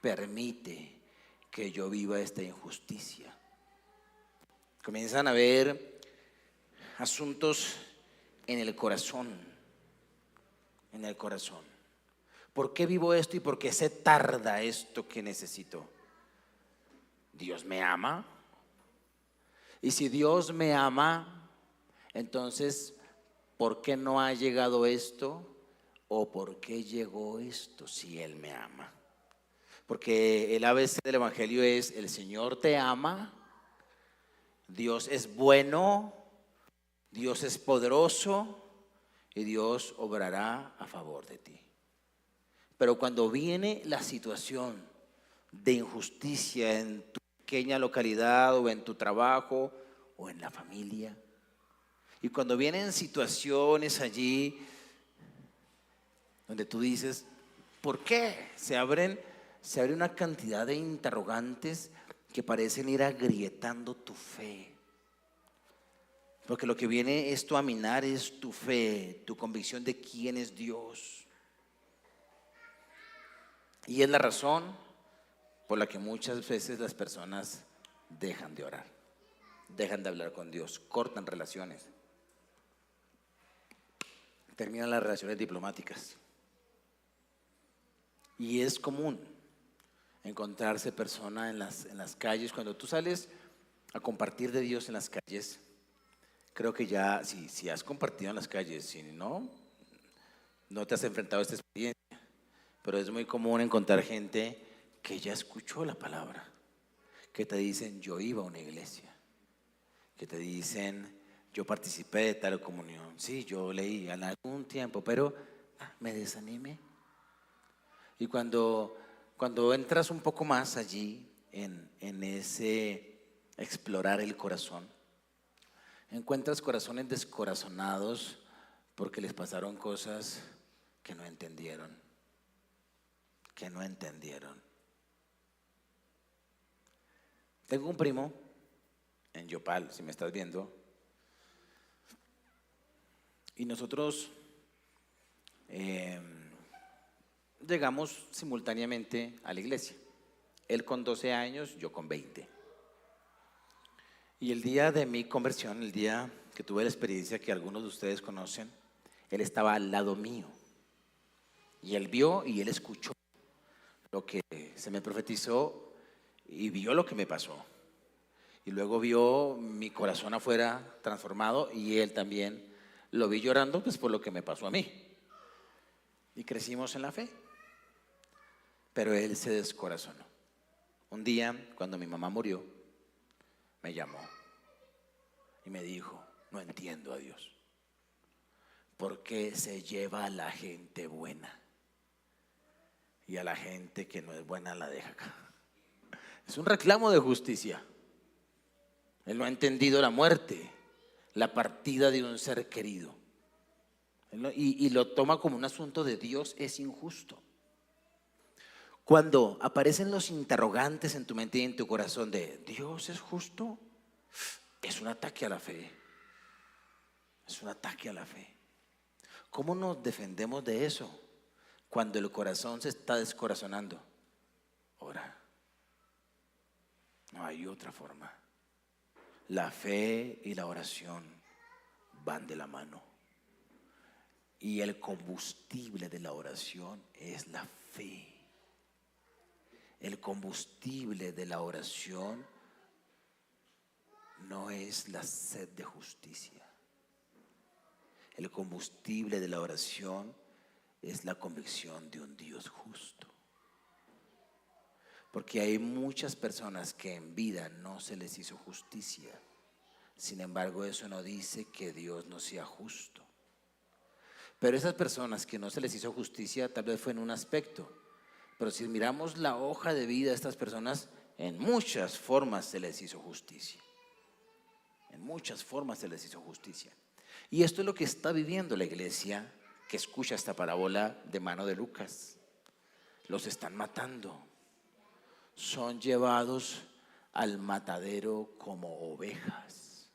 permite que yo viva esta injusticia? Comienzan a haber asuntos en el corazón. En el corazón. ¿Por qué vivo esto y por qué se tarda esto que necesito? ¿Dios me ama? Y si Dios me ama, entonces, ¿por qué no ha llegado esto? ¿O por qué llegó esto si Él me ama? Porque el ABC del Evangelio es: el Señor te ama, Dios es bueno, Dios es poderoso y Dios obrará a favor de ti. Pero cuando viene la situación de injusticia en tu pequeña localidad o en tu trabajo o en la familia, y cuando vienen situaciones allí donde tú dices, ¿por qué? Se abre una cantidad de interrogantes que parecen ir agrietando tu fe. Porque lo que viene esto a minar es tu fe, tu convicción de quién es Dios. Y es la razón por la que muchas veces las personas dejan de orar, dejan de hablar con Dios, cortan relaciones, terminan las relaciones diplomáticas. Y es común encontrarse personas en las calles. Cuando tú sales a compartir de Dios en las calles, creo que ya, si has compartido en las calles, si no te has enfrentado a esta experiencia, pero es muy común encontrar gente que ya escuchó la palabra, que te dicen: yo iba a una iglesia, que te dicen: yo participé de tal comunión, sí, yo leí en algún tiempo, pero me desanimé. Y cuando entras un poco más allí en ese explorar el corazón, encuentras corazones descorazonados porque les pasaron cosas que no entendieron. Tengo un primo en Yopal, si me estás viendo, y nosotros llegamos simultáneamente a la iglesia. Él con 12 años, yo con 20. Y el día de mi conversión, el día que tuve la experiencia que algunos de ustedes conocen, él estaba al lado mío. Y él vio y él escuchó lo que se me profetizó y vio lo que me pasó. Y luego vio mi corazón afuera transformado y él también lo vi llorando pues por lo que me pasó a mí. Y crecimos en la fe. Pero él se descorazonó. Un día, cuando mi mamá murió, me llamó y me dijo: no entiendo a Dios. ¿Por qué se lleva a la gente buena y a la gente que no es buena la deja acá? Es un reclamo de justicia. Él no ha entendido la muerte, la partida de un ser querido. Y lo toma como un asunto de Dios es injusto. Cuando aparecen los interrogantes en tu mente y en tu corazón de Dios es justo, es un ataque a la fe. Es un ataque a la fe. ¿Cómo nos defendemos de eso? Cuando el corazón se está descorazonando. Ora. No hay otra forma. La fe y la oración van de la mano. Y el combustible de la oración es la fe. El combustible de la oración no es la sed de justicia. El combustible de la oración es la convicción de un Dios justo. Porque hay muchas personas que en vida no se les hizo justicia. Sin embargo, eso no dice que Dios no sea justo. Pero esas personas que no se les hizo justicia tal vez fue en un aspecto. Pero si miramos la hoja de vida de estas personas, en muchas formas se les hizo justicia. En muchas formas se les hizo justicia. Y esto es lo que está viviendo la iglesia que escucha esta parábola de mano de Lucas. Los están matando. Son llevados al matadero como ovejas.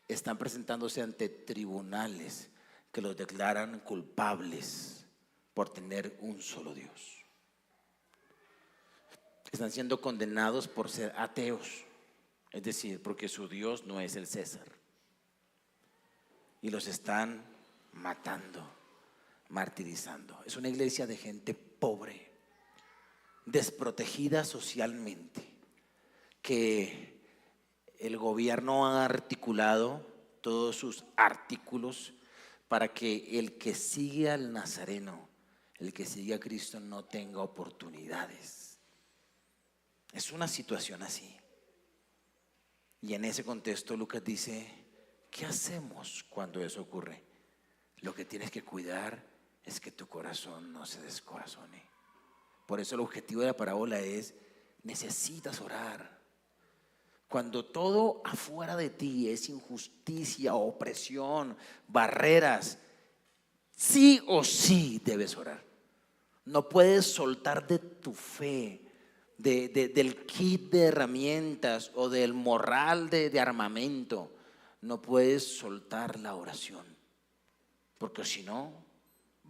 Están presentándose ante tribunales que los declaran culpables por tener un solo Dios. Están siendo condenados por ser ateos, es decir, porque su Dios no es el César. Y los están matando, martirizando. Es una iglesia de gente pobre, desprotegida socialmente, que el gobierno ha articulado todos sus artículos para que el que sigue al Nazareno, el que sigue a Cristo, no tenga oportunidades. Es una situación así. Y en ese contexto Lucas dice, ¿qué hacemos cuando eso ocurre? Lo que tienes que cuidar es que tu corazón no se descorazone. Por eso el objetivo de la parábola es, necesitas orar. Cuando todo afuera de ti es injusticia, opresión, barreras, sí o sí debes orar. No puedes soltar de tu fe, del kit de herramientas o del morral de armamento. No puedes soltar la oración, porque si no,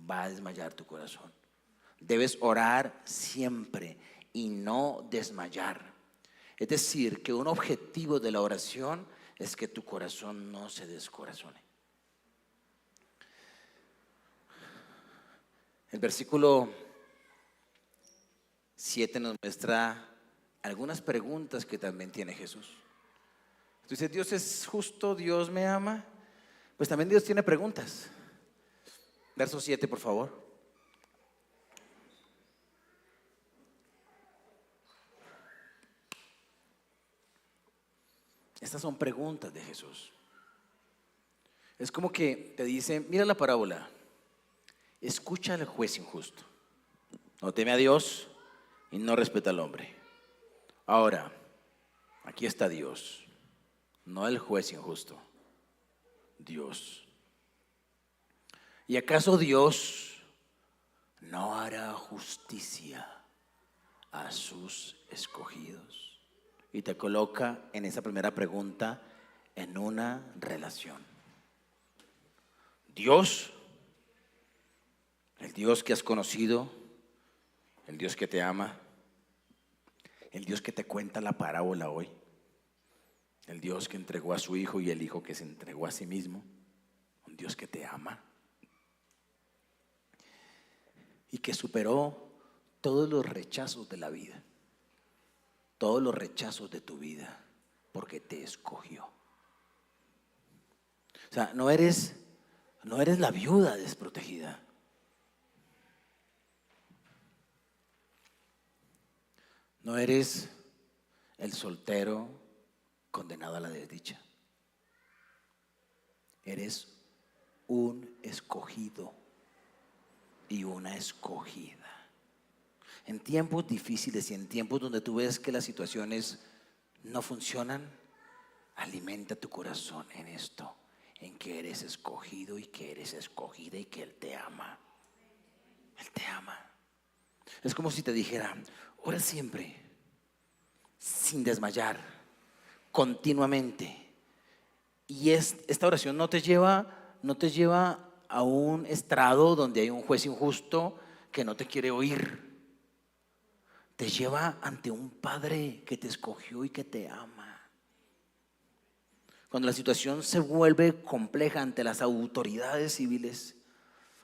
va a desmayar tu corazón. Debes orar siempre y no desmayar. Es decir, que un objetivo de la oración es que tu corazón no se descorazone. El versículo 7 nos muestra algunas preguntas que también tiene Jesús. Entonces, ¿Dios es justo? ¿Dios me ama? Pues también Dios tiene preguntas. Verso 7, por favor. Estas son preguntas de Jesús. Es como que te dice, mira la parábola, escucha al juez injusto. No teme a Dios y no respeta al hombre. Ahora, aquí está Dios, no el juez injusto, Dios. ¿Y acaso Dios no hará justicia a sus escogidos? Y te coloca en esa primera pregunta en una relación. Dios, el Dios que has conocido, el Dios que te ama, el Dios que te cuenta la parábola hoy, el Dios que entregó a su Hijo y el Hijo que se entregó a sí mismo, un Dios que te ama y que superó todos los rechazos de la vida, todos los rechazos de tu vida, porque te escogió. O sea, no eres la viuda desprotegida. No eres el soltero condenado a la desdicha. Eres un escogido y una escogida. En tiempos difíciles y en tiempos donde tú ves que las situaciones no funcionan, alimenta tu corazón en esto, en que eres escogido y que eres escogida y que Él te ama. Él te ama. Es como si te dijera, ora siempre, sin desmayar, continuamente. Y esta oración no te lleva a un estrado donde hay un juez injusto que no te quiere oír. Te lleva ante un Padre que te escogió y que te ama. Cuando la situación se vuelve compleja ante las autoridades civiles,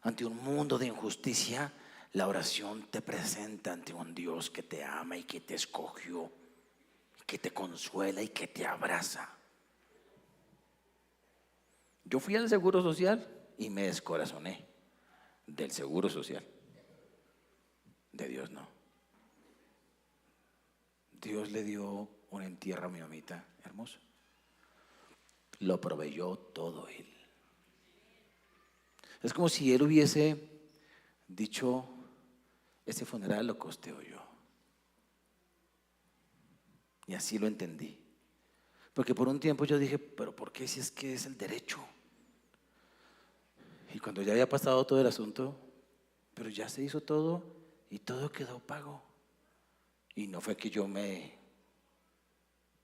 ante un mundo de injusticia, la oración te presenta ante un Dios que te ama y que te escogió, que te consuela y que te abraza. Yo fui al Seguro Social y me descorazoné del Seguro Social. De Dios no. Dios le dio un entierro a mi mamita, hermoso. Lo proveyó todo Él. Es como si Él hubiese dicho, ese funeral lo costeo yo. Y así lo entendí. Porque por un tiempo yo dije, pero ¿por qué si es que es el derecho? Y cuando ya había pasado todo el asunto, pero ya se hizo todo y todo quedó pago. Y no fue que yo me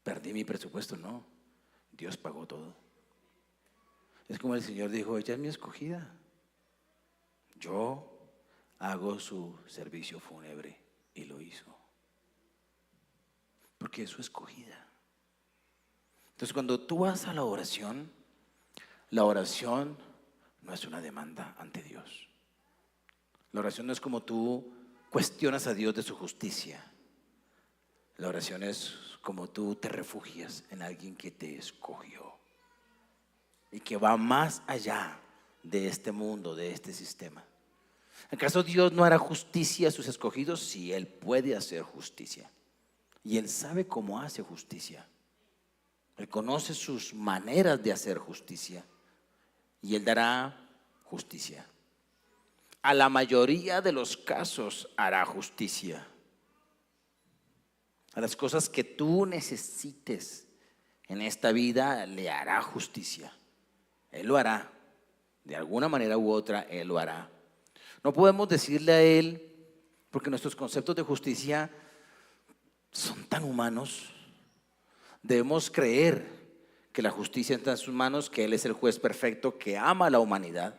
perdí mi presupuesto, no. Dios pagó todo. Es como el Señor dijo, ella es mi escogida. Yo hago su servicio fúnebre y lo hizo. Porque es su escogida. Entonces cuando tú vas a la oración no es una demanda ante Dios. La oración no es como tú cuestionas a Dios de su justicia. La oración es como tú te refugias en alguien que te escogió y que va más allá de este mundo, de este sistema. ¿Acaso Dios no hará justicia a sus escogidos? Sí, Él puede hacer justicia. Y Él sabe cómo hace justicia. Él conoce sus maneras de hacer justicia. Y Él dará justicia. A la mayoría de los casos hará justicia. A las cosas que tú necesites en esta vida le hará justicia. Él lo hará. De alguna manera u otra, Él lo hará. No podemos decirle a Él, porque nuestros conceptos de justicia son tan humanos. Debemos creer que la justicia está en sus manos, que Él es el juez perfecto, que ama a la humanidad,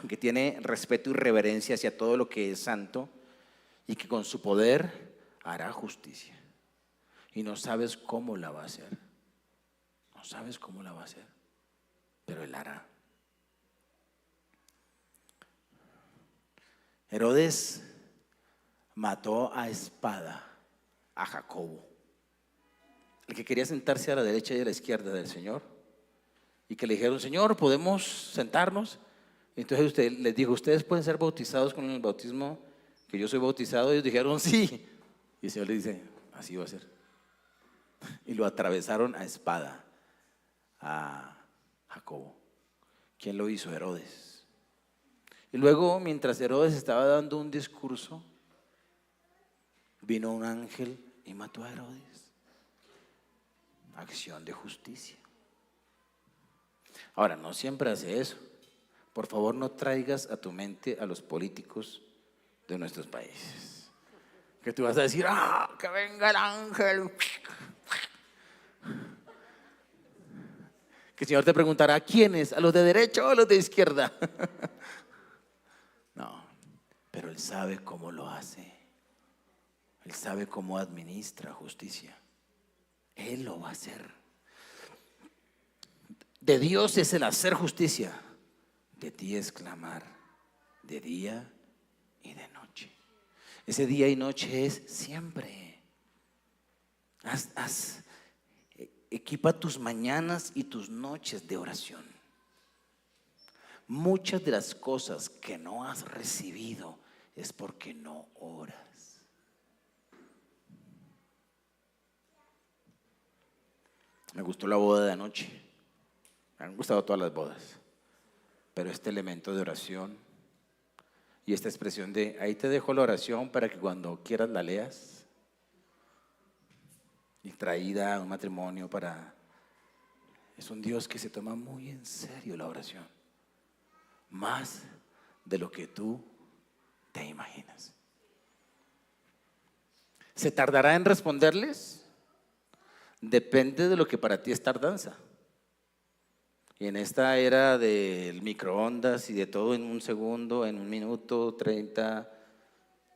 que tiene respeto y reverencia hacia todo lo que es santo y que con su poder hará justicia. Y no sabes cómo la va a hacer. No sabes cómo la va a hacer, pero Él hará. Herodes mató a espada a Jacobo, el que quería sentarse a la derecha y a la izquierda del Señor, y que le dijeron, Señor, ¿podemos sentarnos? Y entonces usted les dijo, ustedes pueden ser bautizados con el bautismo que yo soy bautizado. Ellos dijeron, sí. Y el Señor le dice, así va a ser. Y lo atravesaron a espada a Jacobo. ¿Quién lo hizo? Herodes. Y luego, mientras Herodes estaba dando un discurso, vino un ángel y mató a Herodes. Acción de justicia. Ahora, no siempre hace eso. Por favor, no traigas a tu mente a los políticos de nuestros países. Que tú vas a decir, que venga el ángel. Que el Señor te preguntará, ¿quiénes? ¿A los de derecha o a los de izquierda? No, pero Él sabe cómo lo hace. Él sabe cómo administra justicia. Él lo va a hacer. De Dios es el hacer justicia. De ti es clamar de día y de noche. Ese día y noche es siempre. Equipa tus mañanas y tus noches de oración. Muchas de las cosas que no has recibido es porque no oras. Me gustó la boda de anoche. Me han gustado todas las bodas. Pero este elemento de oración y esta expresión de ahí te dejo la oración para que cuando quieras la leas. y traída a un matrimonio para... Es un Dios que se toma muy en serio la oración, más de lo que tú te imaginas. ¿Se tardará en responderles? Depende de lo que para ti es tardanza. Y en esta era del microondas y de todo en un segundo, en un minuto, 30,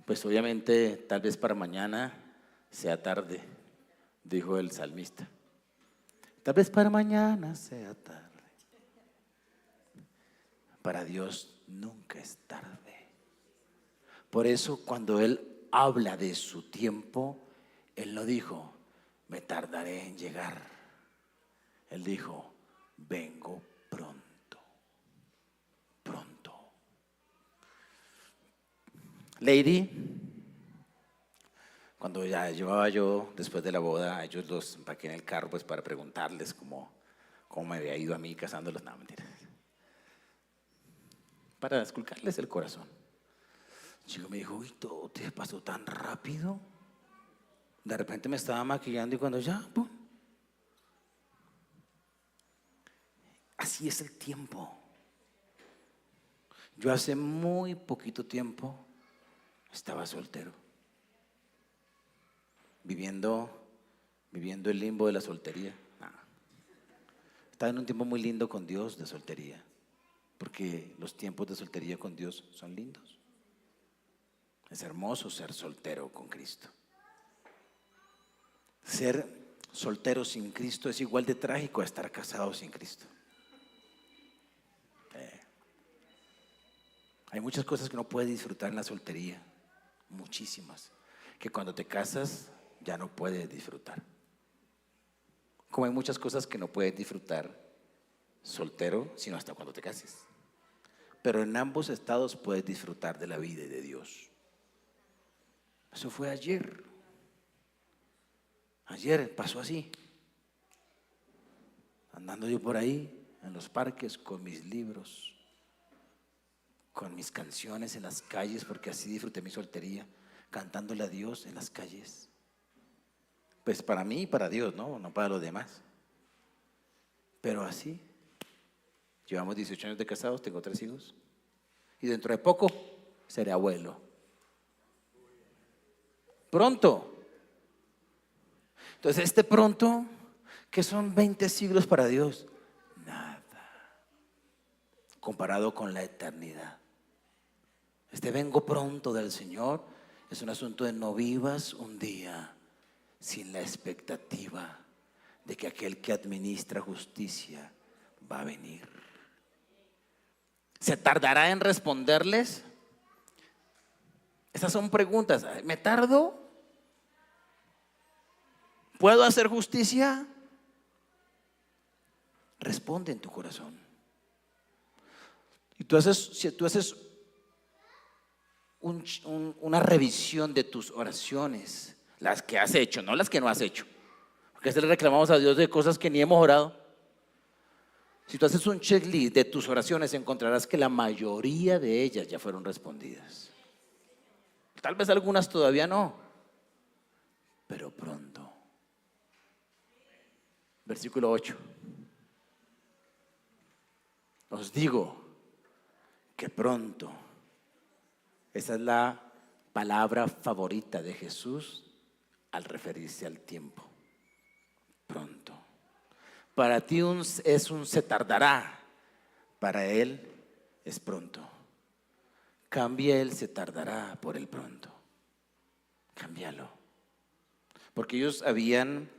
pues obviamente tal vez para mañana sea tarde, dijo el salmista. Tal vez para mañana sea tarde. Para Dios nunca es tarde. Por eso cuando Él habla de su tiempo, Él no dijo, me tardaré en llegar. Él dijo, vengo pronto, pronto. Lady, cuando ya llevaba yo, después de la boda, a ellos los empaqué en el carro pues para preguntarles cómo me había ido a mí casándolos. No, mentira. Para esculcarles el corazón. El chico me dijo, uy, todo te pasó tan rápido. De repente me estaba maquillando y cuando ya, ¡pum! Así es el tiempo. Yo hace muy poquito tiempo estaba soltero, viviendo el limbo de la soltería. No. Estaba en un tiempo muy lindo con Dios de soltería, porque los tiempos de soltería con Dios son lindos. Es hermoso ser soltero con Cristo. Ser soltero sin Cristo es igual de trágico a estar casado sin Cristo. Hay muchas cosas que no puedes disfrutar en la soltería, muchísimas, que cuando te casas ya no puedes disfrutar. Como hay muchas cosas que no puedes disfrutar soltero, sino hasta cuando te cases. Pero en ambos estados puedes disfrutar de la vida y de Dios. Eso fue ayer. Ayer pasó así. Andando yo por ahí, en los parques, con mis libros, con mis canciones en las calles, porque así disfruté mi soltería, cantándole a Dios en las calles. Pues para mí y para Dios, no para los demás. Pero así, llevamos 18 años de casados, tengo 3 hijos. Y dentro de poco seré abuelo. Pronto. Entonces este pronto, ¿qué son 20 siglos para Dios? Nada. Comparado con la eternidad. Este vengo pronto del Señor es un asunto de no vivas un día sin la expectativa de que aquel que administra justicia va a venir. ¿Se tardará en responderles? Esas son preguntas. ¿Me tardo? ¿Puedo hacer justicia? Responde en tu corazón. Y si tú haces una revisión de tus oraciones, las que has hecho, no las que no has hecho, porque se le reclamamos a Dios de cosas que ni hemos orado. Si tú haces un checklist de tus oraciones, encontrarás que la mayoría de ellas ya fueron respondidas. Tal vez algunas todavía no, pero pronto. Versículo 8. Os digo que pronto. Esa es la palabra favorita de Jesús al referirse al tiempo. Pronto. Para ti se tardará, para Él es pronto. Cambia el se tardará por el pronto. Cámbialo. Porque ellos habían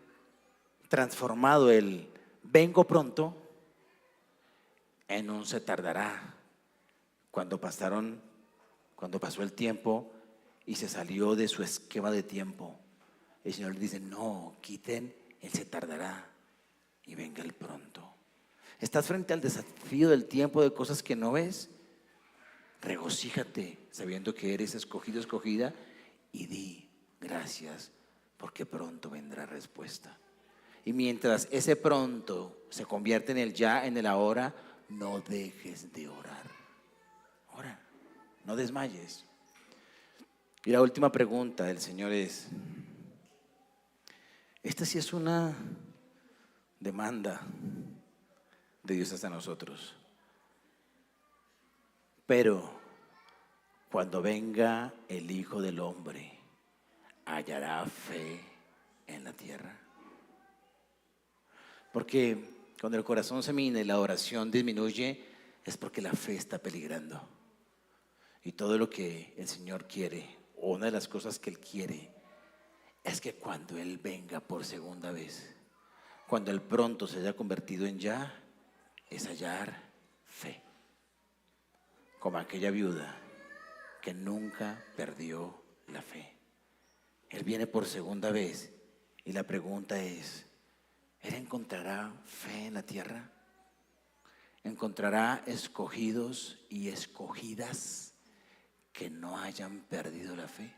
transformado el vengo pronto en un se tardará. Cuando pasó el tiempo y se salió de su esquema de tiempo, el Señor le dice, no, quiten el se tardará y venga el pronto. ¿Estás frente al desafío del tiempo de cosas que no ves? Regocíjate sabiendo que eres escogido, escogida, y di gracias porque pronto vendrá respuesta. Y mientras ese pronto se convierte en el ya, en el ahora, no dejes de orar. Ora, no desmayes. Y la última pregunta del Señor es, Esta sí es una demanda de Dios hacia nosotros. Pero cuando venga el Hijo del Hombre, ¿hallará fe en la tierra? Porque cuando el corazón se mina y la oración disminuye, es porque la fe está peligrando. Y todo lo que el Señor quiere, o una de las cosas que Él quiere, es que cuando Él venga por segunda vez, cuando el pronto se haya convertido en ya, es hallar fe. Como aquella viuda que nunca perdió la fe. Él viene por segunda vez y la pregunta es, ¿Él encontrará fe en la tierra? ¿Encontrará escogidos y escogidas que no hayan perdido la fe?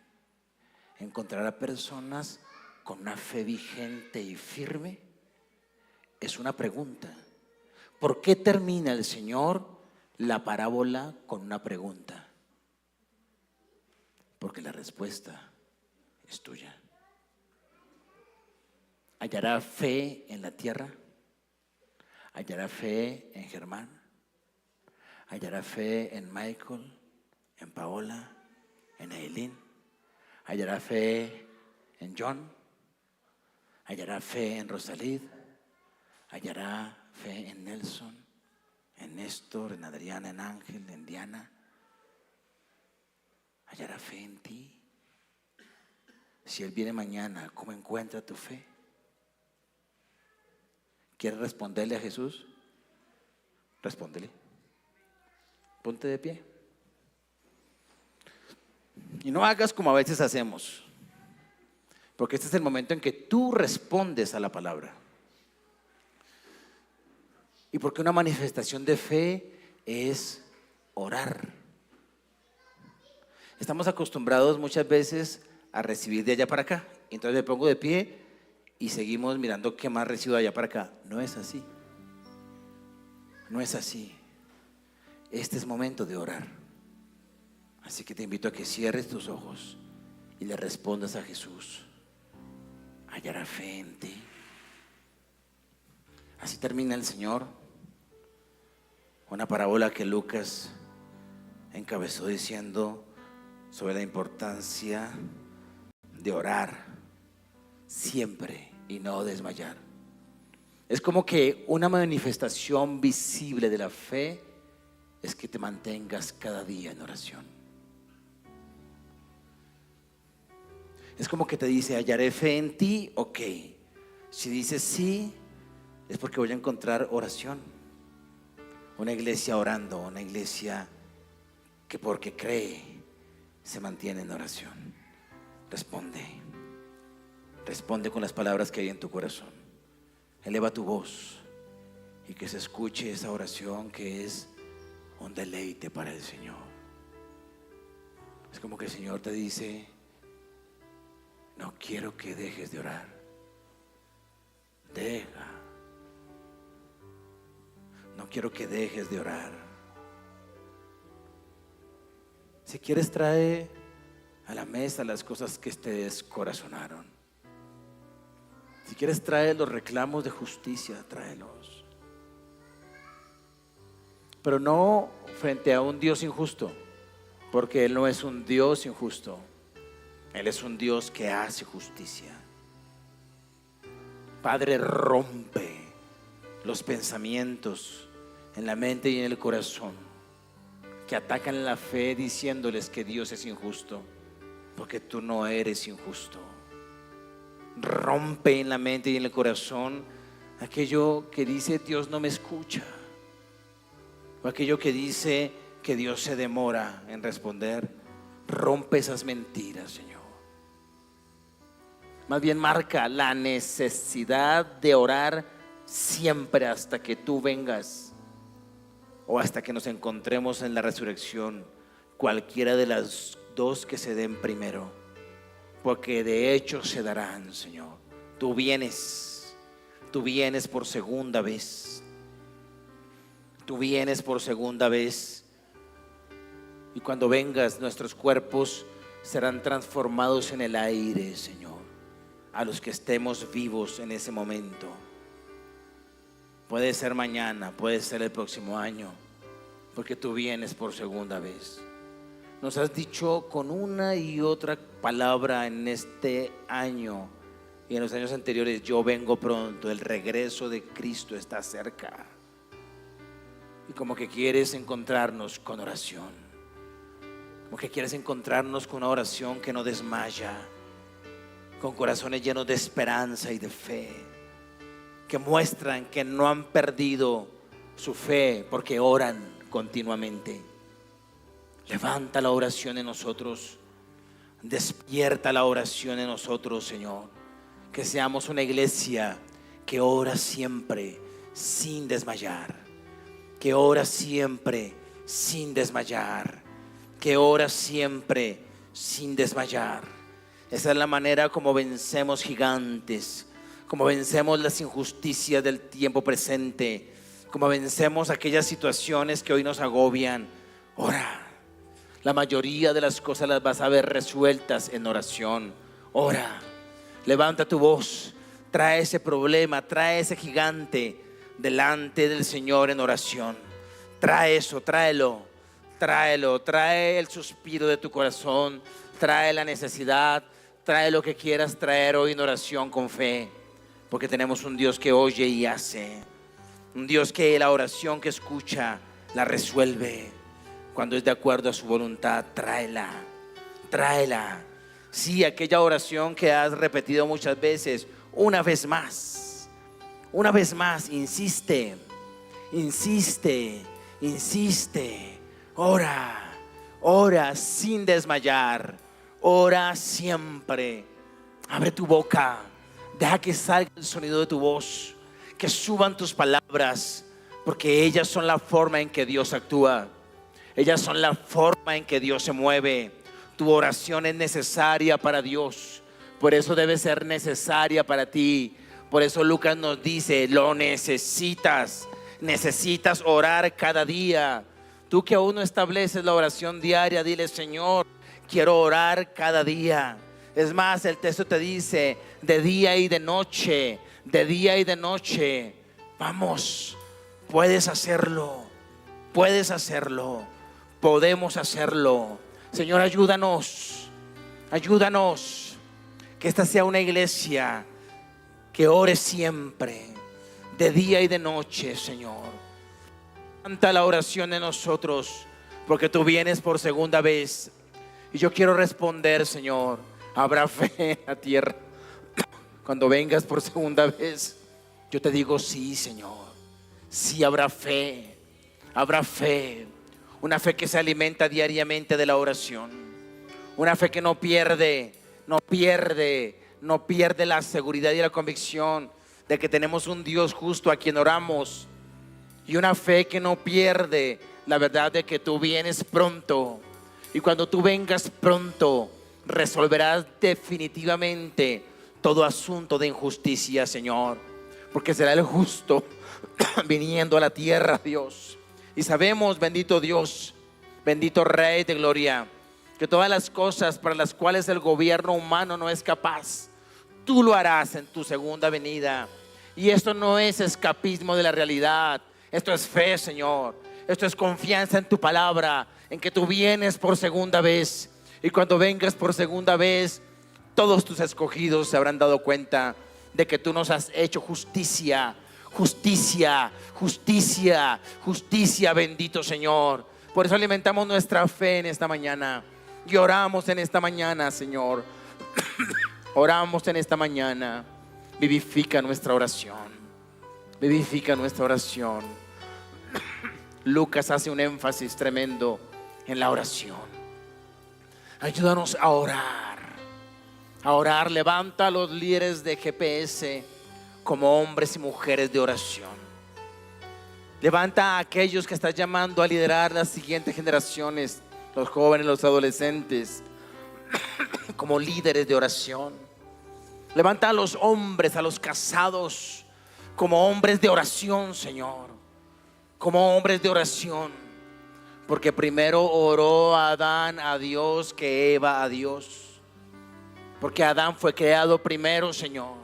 ¿Encontrará personas con una fe vigente y firme? Es una pregunta. ¿Por qué termina el Señor la parábola con una pregunta? Porque la respuesta es tuya. ¿Hallará fe en la tierra? ¿Hallará fe en Germán? ¿Hallará fe en Michael, en Paola, en Eileen? ¿Hallará fe en John? ¿Hallará fe en Rosalid? ¿Hallará fe en Nelson, en Néstor, en Adriana, en Ángel, en Diana? ¿Hallará fe en ti? Si Él viene mañana, ¿cómo encuentra tu fe? ¿Quieres responderle a Jesús? Respóndele. Ponte de pie. Y no hagas como a veces hacemos, porque este es el momento en que tú respondes a la palabra. Y porque una manifestación de fe es orar. Estamos acostumbrados muchas veces a recibir de allá para acá. Entonces me pongo de pie y seguimos mirando qué más recibo de allá para acá. No es así. No es así. Este es momento de orar. Así que te invito a que cierres tus ojos y le respondas a Jesús. ¿Hallará fe en ti? Así termina el Señor. Una parábola que Lucas encabezó diciendo sobre la importancia de orar siempre y no desmayar. Es como que una manifestación visible de la fe es que te mantengas cada día en oración. Es como que te dice, hallaré fe en ti, ok. Si dices sí, es porque voy a encontrar oración. Una iglesia orando, una iglesia que porque cree se mantiene en oración. Responde con las palabras que hay en tu corazón. Eleva tu voz y que se escuche esa oración que es un deleite para el Señor. Es como que el Señor te dice, no quiero que dejes de orar. No quiero que dejes de orar. Si quieres, trae a la mesa las cosas que te descorazonaron. Si quieres, trae los reclamos de justicia, tráelos. Pero no frente a un Dios injusto, porque Él no es un Dios injusto. Él es un Dios que hace justicia. Padre, rompe los pensamientos en la mente y en el corazón que atacan la fe diciéndoles que Dios es injusto, porque tú no eres injusto. Rompe en la mente y en el corazón aquello que dice Dios no me escucha, o aquello que dice que Dios se demora en responder. Rompe esas mentiras, Señor. Más bien marca la necesidad de orar siempre hasta que tú vengas o hasta que nos encontremos en la resurrección, cualquiera de las dos que se den primero, porque de hecho se darán, Señor. Tú vienes por segunda vez. Tú vienes por segunda vez. Y cuando vengas, nuestros cuerpos serán transformados en el aire, Señor. a los que estemos vivos en ese momento. Puede ser mañana, puede ser el próximo año, porque tú vienes por segunda vez. Nos has dicho con una y otra palabra en este año y en los años anteriores: yo vengo pronto, el regreso de Cristo está cerca. Y como que quieres encontrarnos con oración, como que quieres encontrarnos con una oración que no desmaya, con corazones llenos de esperanza y de fe, que muestran que no han perdido su fe porque oran continuamente. Levanta la oración en nosotros, despierta la oración en nosotros, Señor. Que seamos una iglesia que ora siempre sin desmayar, que ora siempre sin desmayar, que ora siempre sin desmayar. Esa es la manera como vencemos gigantes, como vencemos las injusticias del tiempo presente, como vencemos aquellas situaciones que hoy nos agobian. Ora. La mayoría de las cosas las vas a ver resueltas en oración. Ora, levanta tu voz, trae ese problema, trae ese gigante delante del Señor en oración. Trae eso, tráelo, trae el suspiro de tu corazón, trae la necesidad, trae lo que quieras traer hoy en oración con fe, porque tenemos un Dios que oye y hace, un Dios que la oración que escucha la resuelve. Cuando es de acuerdo a su voluntad, tráela. Sí, aquella oración que has repetido muchas veces, una vez más, insiste. Ora sin desmayar, ora siempre. Abre tu boca, deja que salga el sonido de tu voz, que suban tus palabras, porque ellas son la forma en que Dios actúa. Ellas son la forma en que Dios se mueve. Tu oración es necesaria para Dios, por eso debe ser necesaria para ti. Por eso Lucas nos dice: lo necesitas orar cada día. Tú que aún no estableces la oración diaria, dile: Señor, quiero orar cada día. Es más, el texto te dice: de día y de noche. Vamos, puedes hacerlo, podemos hacerlo. Señor, ayúdanos, que esta sea una iglesia que ore siempre, de día y de noche, Señor. Levanta la oración en nosotros, porque tú vienes por segunda vez. Y yo quiero responder, Señor: ¿habrá fe en la tierra cuando vengas por segunda vez? Yo te digo: sí, Señor, sí habrá fe. Una fe que se alimenta diariamente de la oración. Una fe que no pierde la seguridad y la convicción de que tenemos un Dios justo a quien oramos. Y una fe que no pierde la verdad de que tú vienes pronto. Y cuando tú vengas pronto, resolverás definitivamente todo asunto de injusticia, Señor. Porque será el justo viniendo a la tierra, Dios. Y sabemos, bendito Dios, bendito Rey de Gloria, que todas las cosas para las cuales el gobierno humano no es capaz, tú lo harás en tu segunda venida. Y esto no es escapismo de la realidad. Esto es fe, Señor. Esto es confianza en tu palabra, en que tú vienes por segunda vez. Y cuando vengas por segunda vez, todos tus escogidos se habrán dado cuenta de que tú nos has hecho justicia. Justicia, bendito Señor. Por eso alimentamos nuestra fe en esta mañana. Y oramos en esta mañana, Señor. Oramos en esta mañana. Vivifica nuestra oración. Lucas hace un énfasis tremendo en la oración. Ayúdanos a orar. Levanta a los líderes de GPS como hombres y mujeres de oración. Levanta a aquellos que estás llamando a liderar las siguientes generaciones, los jóvenes, los adolescentes, como líderes de oración. Levanta a los hombres, a los casados, como hombres de oración, Señor. Como hombres de oración. Porque primero oró Adán a Dios que Eva a Dios. porque Adán fue creado primero, Señor.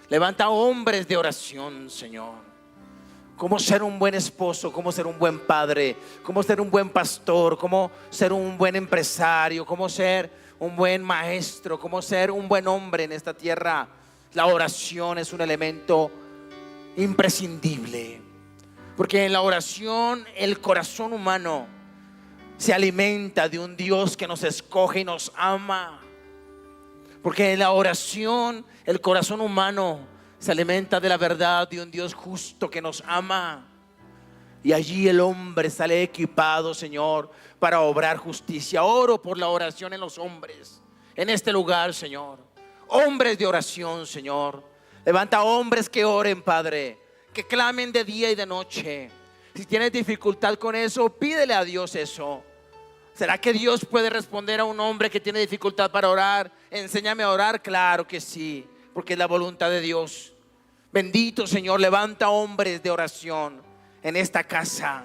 Levanta hombres de oración, Señor. Cómo ser un buen esposo, cómo ser un buen padre, cómo ser un buen pastor, cómo ser un buen empresario, cómo ser un buen maestro, cómo ser un buen hombre en esta tierra. La oración es un elemento imprescindible, porque en la oración el corazón humano se alimenta de un Dios que nos escoge y nos ama. Porque en la oración el corazón humano se alimenta de la verdad de un Dios justo que nos ama. Y allí el hombre sale equipado, Señor, para obrar justicia. Oro por la oración en los hombres, en este lugar, Señor. Hombres de oración, Señor. Levanta hombres que oren, Padre, que clamen de día y de noche. Si tienes dificultad con eso, pídele a Dios eso. ¿Será que Dios puede responder a un hombre que tiene dificultad para orar? Enséñame a orar. Claro que sí, porque es la voluntad de Dios. Bendito Señor, levanta hombres de oración en esta casa,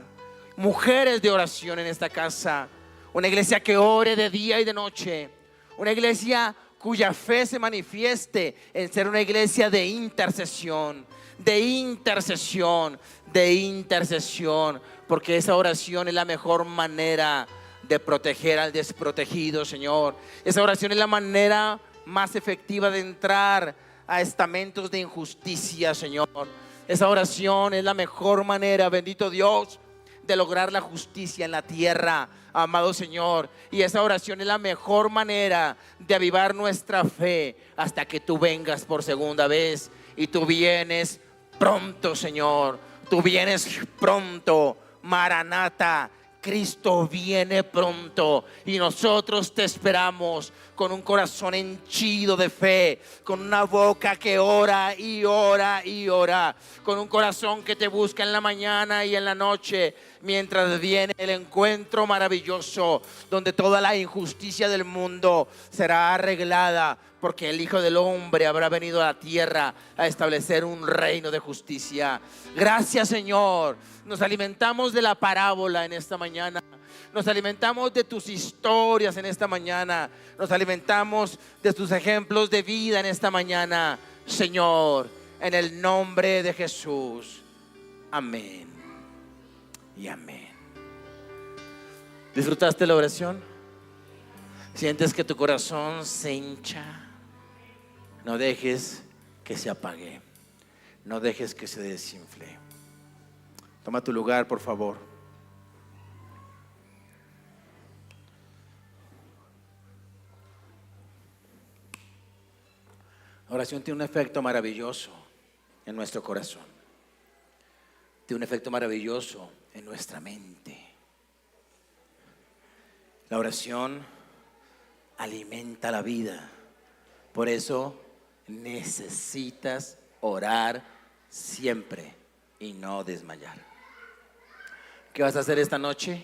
mujeres de oración en esta casa. Una iglesia que ore de día y de noche. Una iglesia cuya fe se manifieste en ser una iglesia de intercesión, de intercesión, de intercesión. Porque esa oración es la mejor manera de proteger al desprotegido, Señor. Esa oración es la manera más efectiva de entrar a estamentos de injusticia, Señor. Esa oración es la mejor manera, bendito Dios, de lograr la justicia en la tierra, amado Señor. Y esa oración es la mejor manera de avivar nuestra fe hasta que tú vengas por segunda vez. Y tú vienes pronto, Señor. Tú vienes pronto, Maranata. Cristo viene pronto y nosotros te esperamos con un corazón henchido de fe, con una boca que ora y ora y ora, con un corazón que te busca en la mañana y en la noche, mientras viene el encuentro maravilloso donde toda la injusticia del mundo será arreglada, porque el Hijo del Hombre habrá venido a la tierra a establecer un reino de justicia. Gracias, Señor. Nos alimentamos de la parábola en esta mañana. Nos alimentamos de tus historias en esta mañana. Nos alimentamos de tus ejemplos de vida en esta mañana. Señor, en el nombre de Jesús. Amén y amén. ¿Disfrutaste la oración? ¿Sientes que tu corazón se hincha? No dejes que se apague. No dejes que se desinfle. Toma tu lugar, por favor. La oración tiene un efecto maravilloso en nuestro corazón. Tiene un efecto maravilloso en nuestra mente. La oración alimenta la vida. Por eso necesitas orar siempre y no desmayar. ¿Qué vas a hacer esta noche?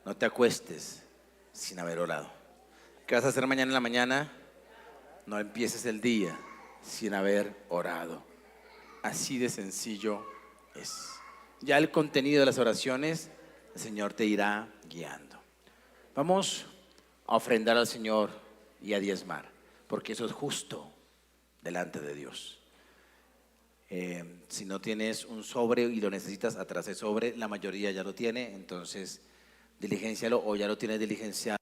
No te acuestes sin haber orado. ¿Qué vas a hacer mañana en la mañana? No empieces el día sin haber orado. Así de sencillo es. Ya el contenido de las oraciones, el Señor te irá guiando. Vamos a ofrendar al Señor y a diezmar, porque eso es justo delante de Dios. Si no tienes un sobre y lo necesitas, atrás de sobre, la mayoría ya lo tiene, entonces diligéncialo, o ya lo tienes diligenciado.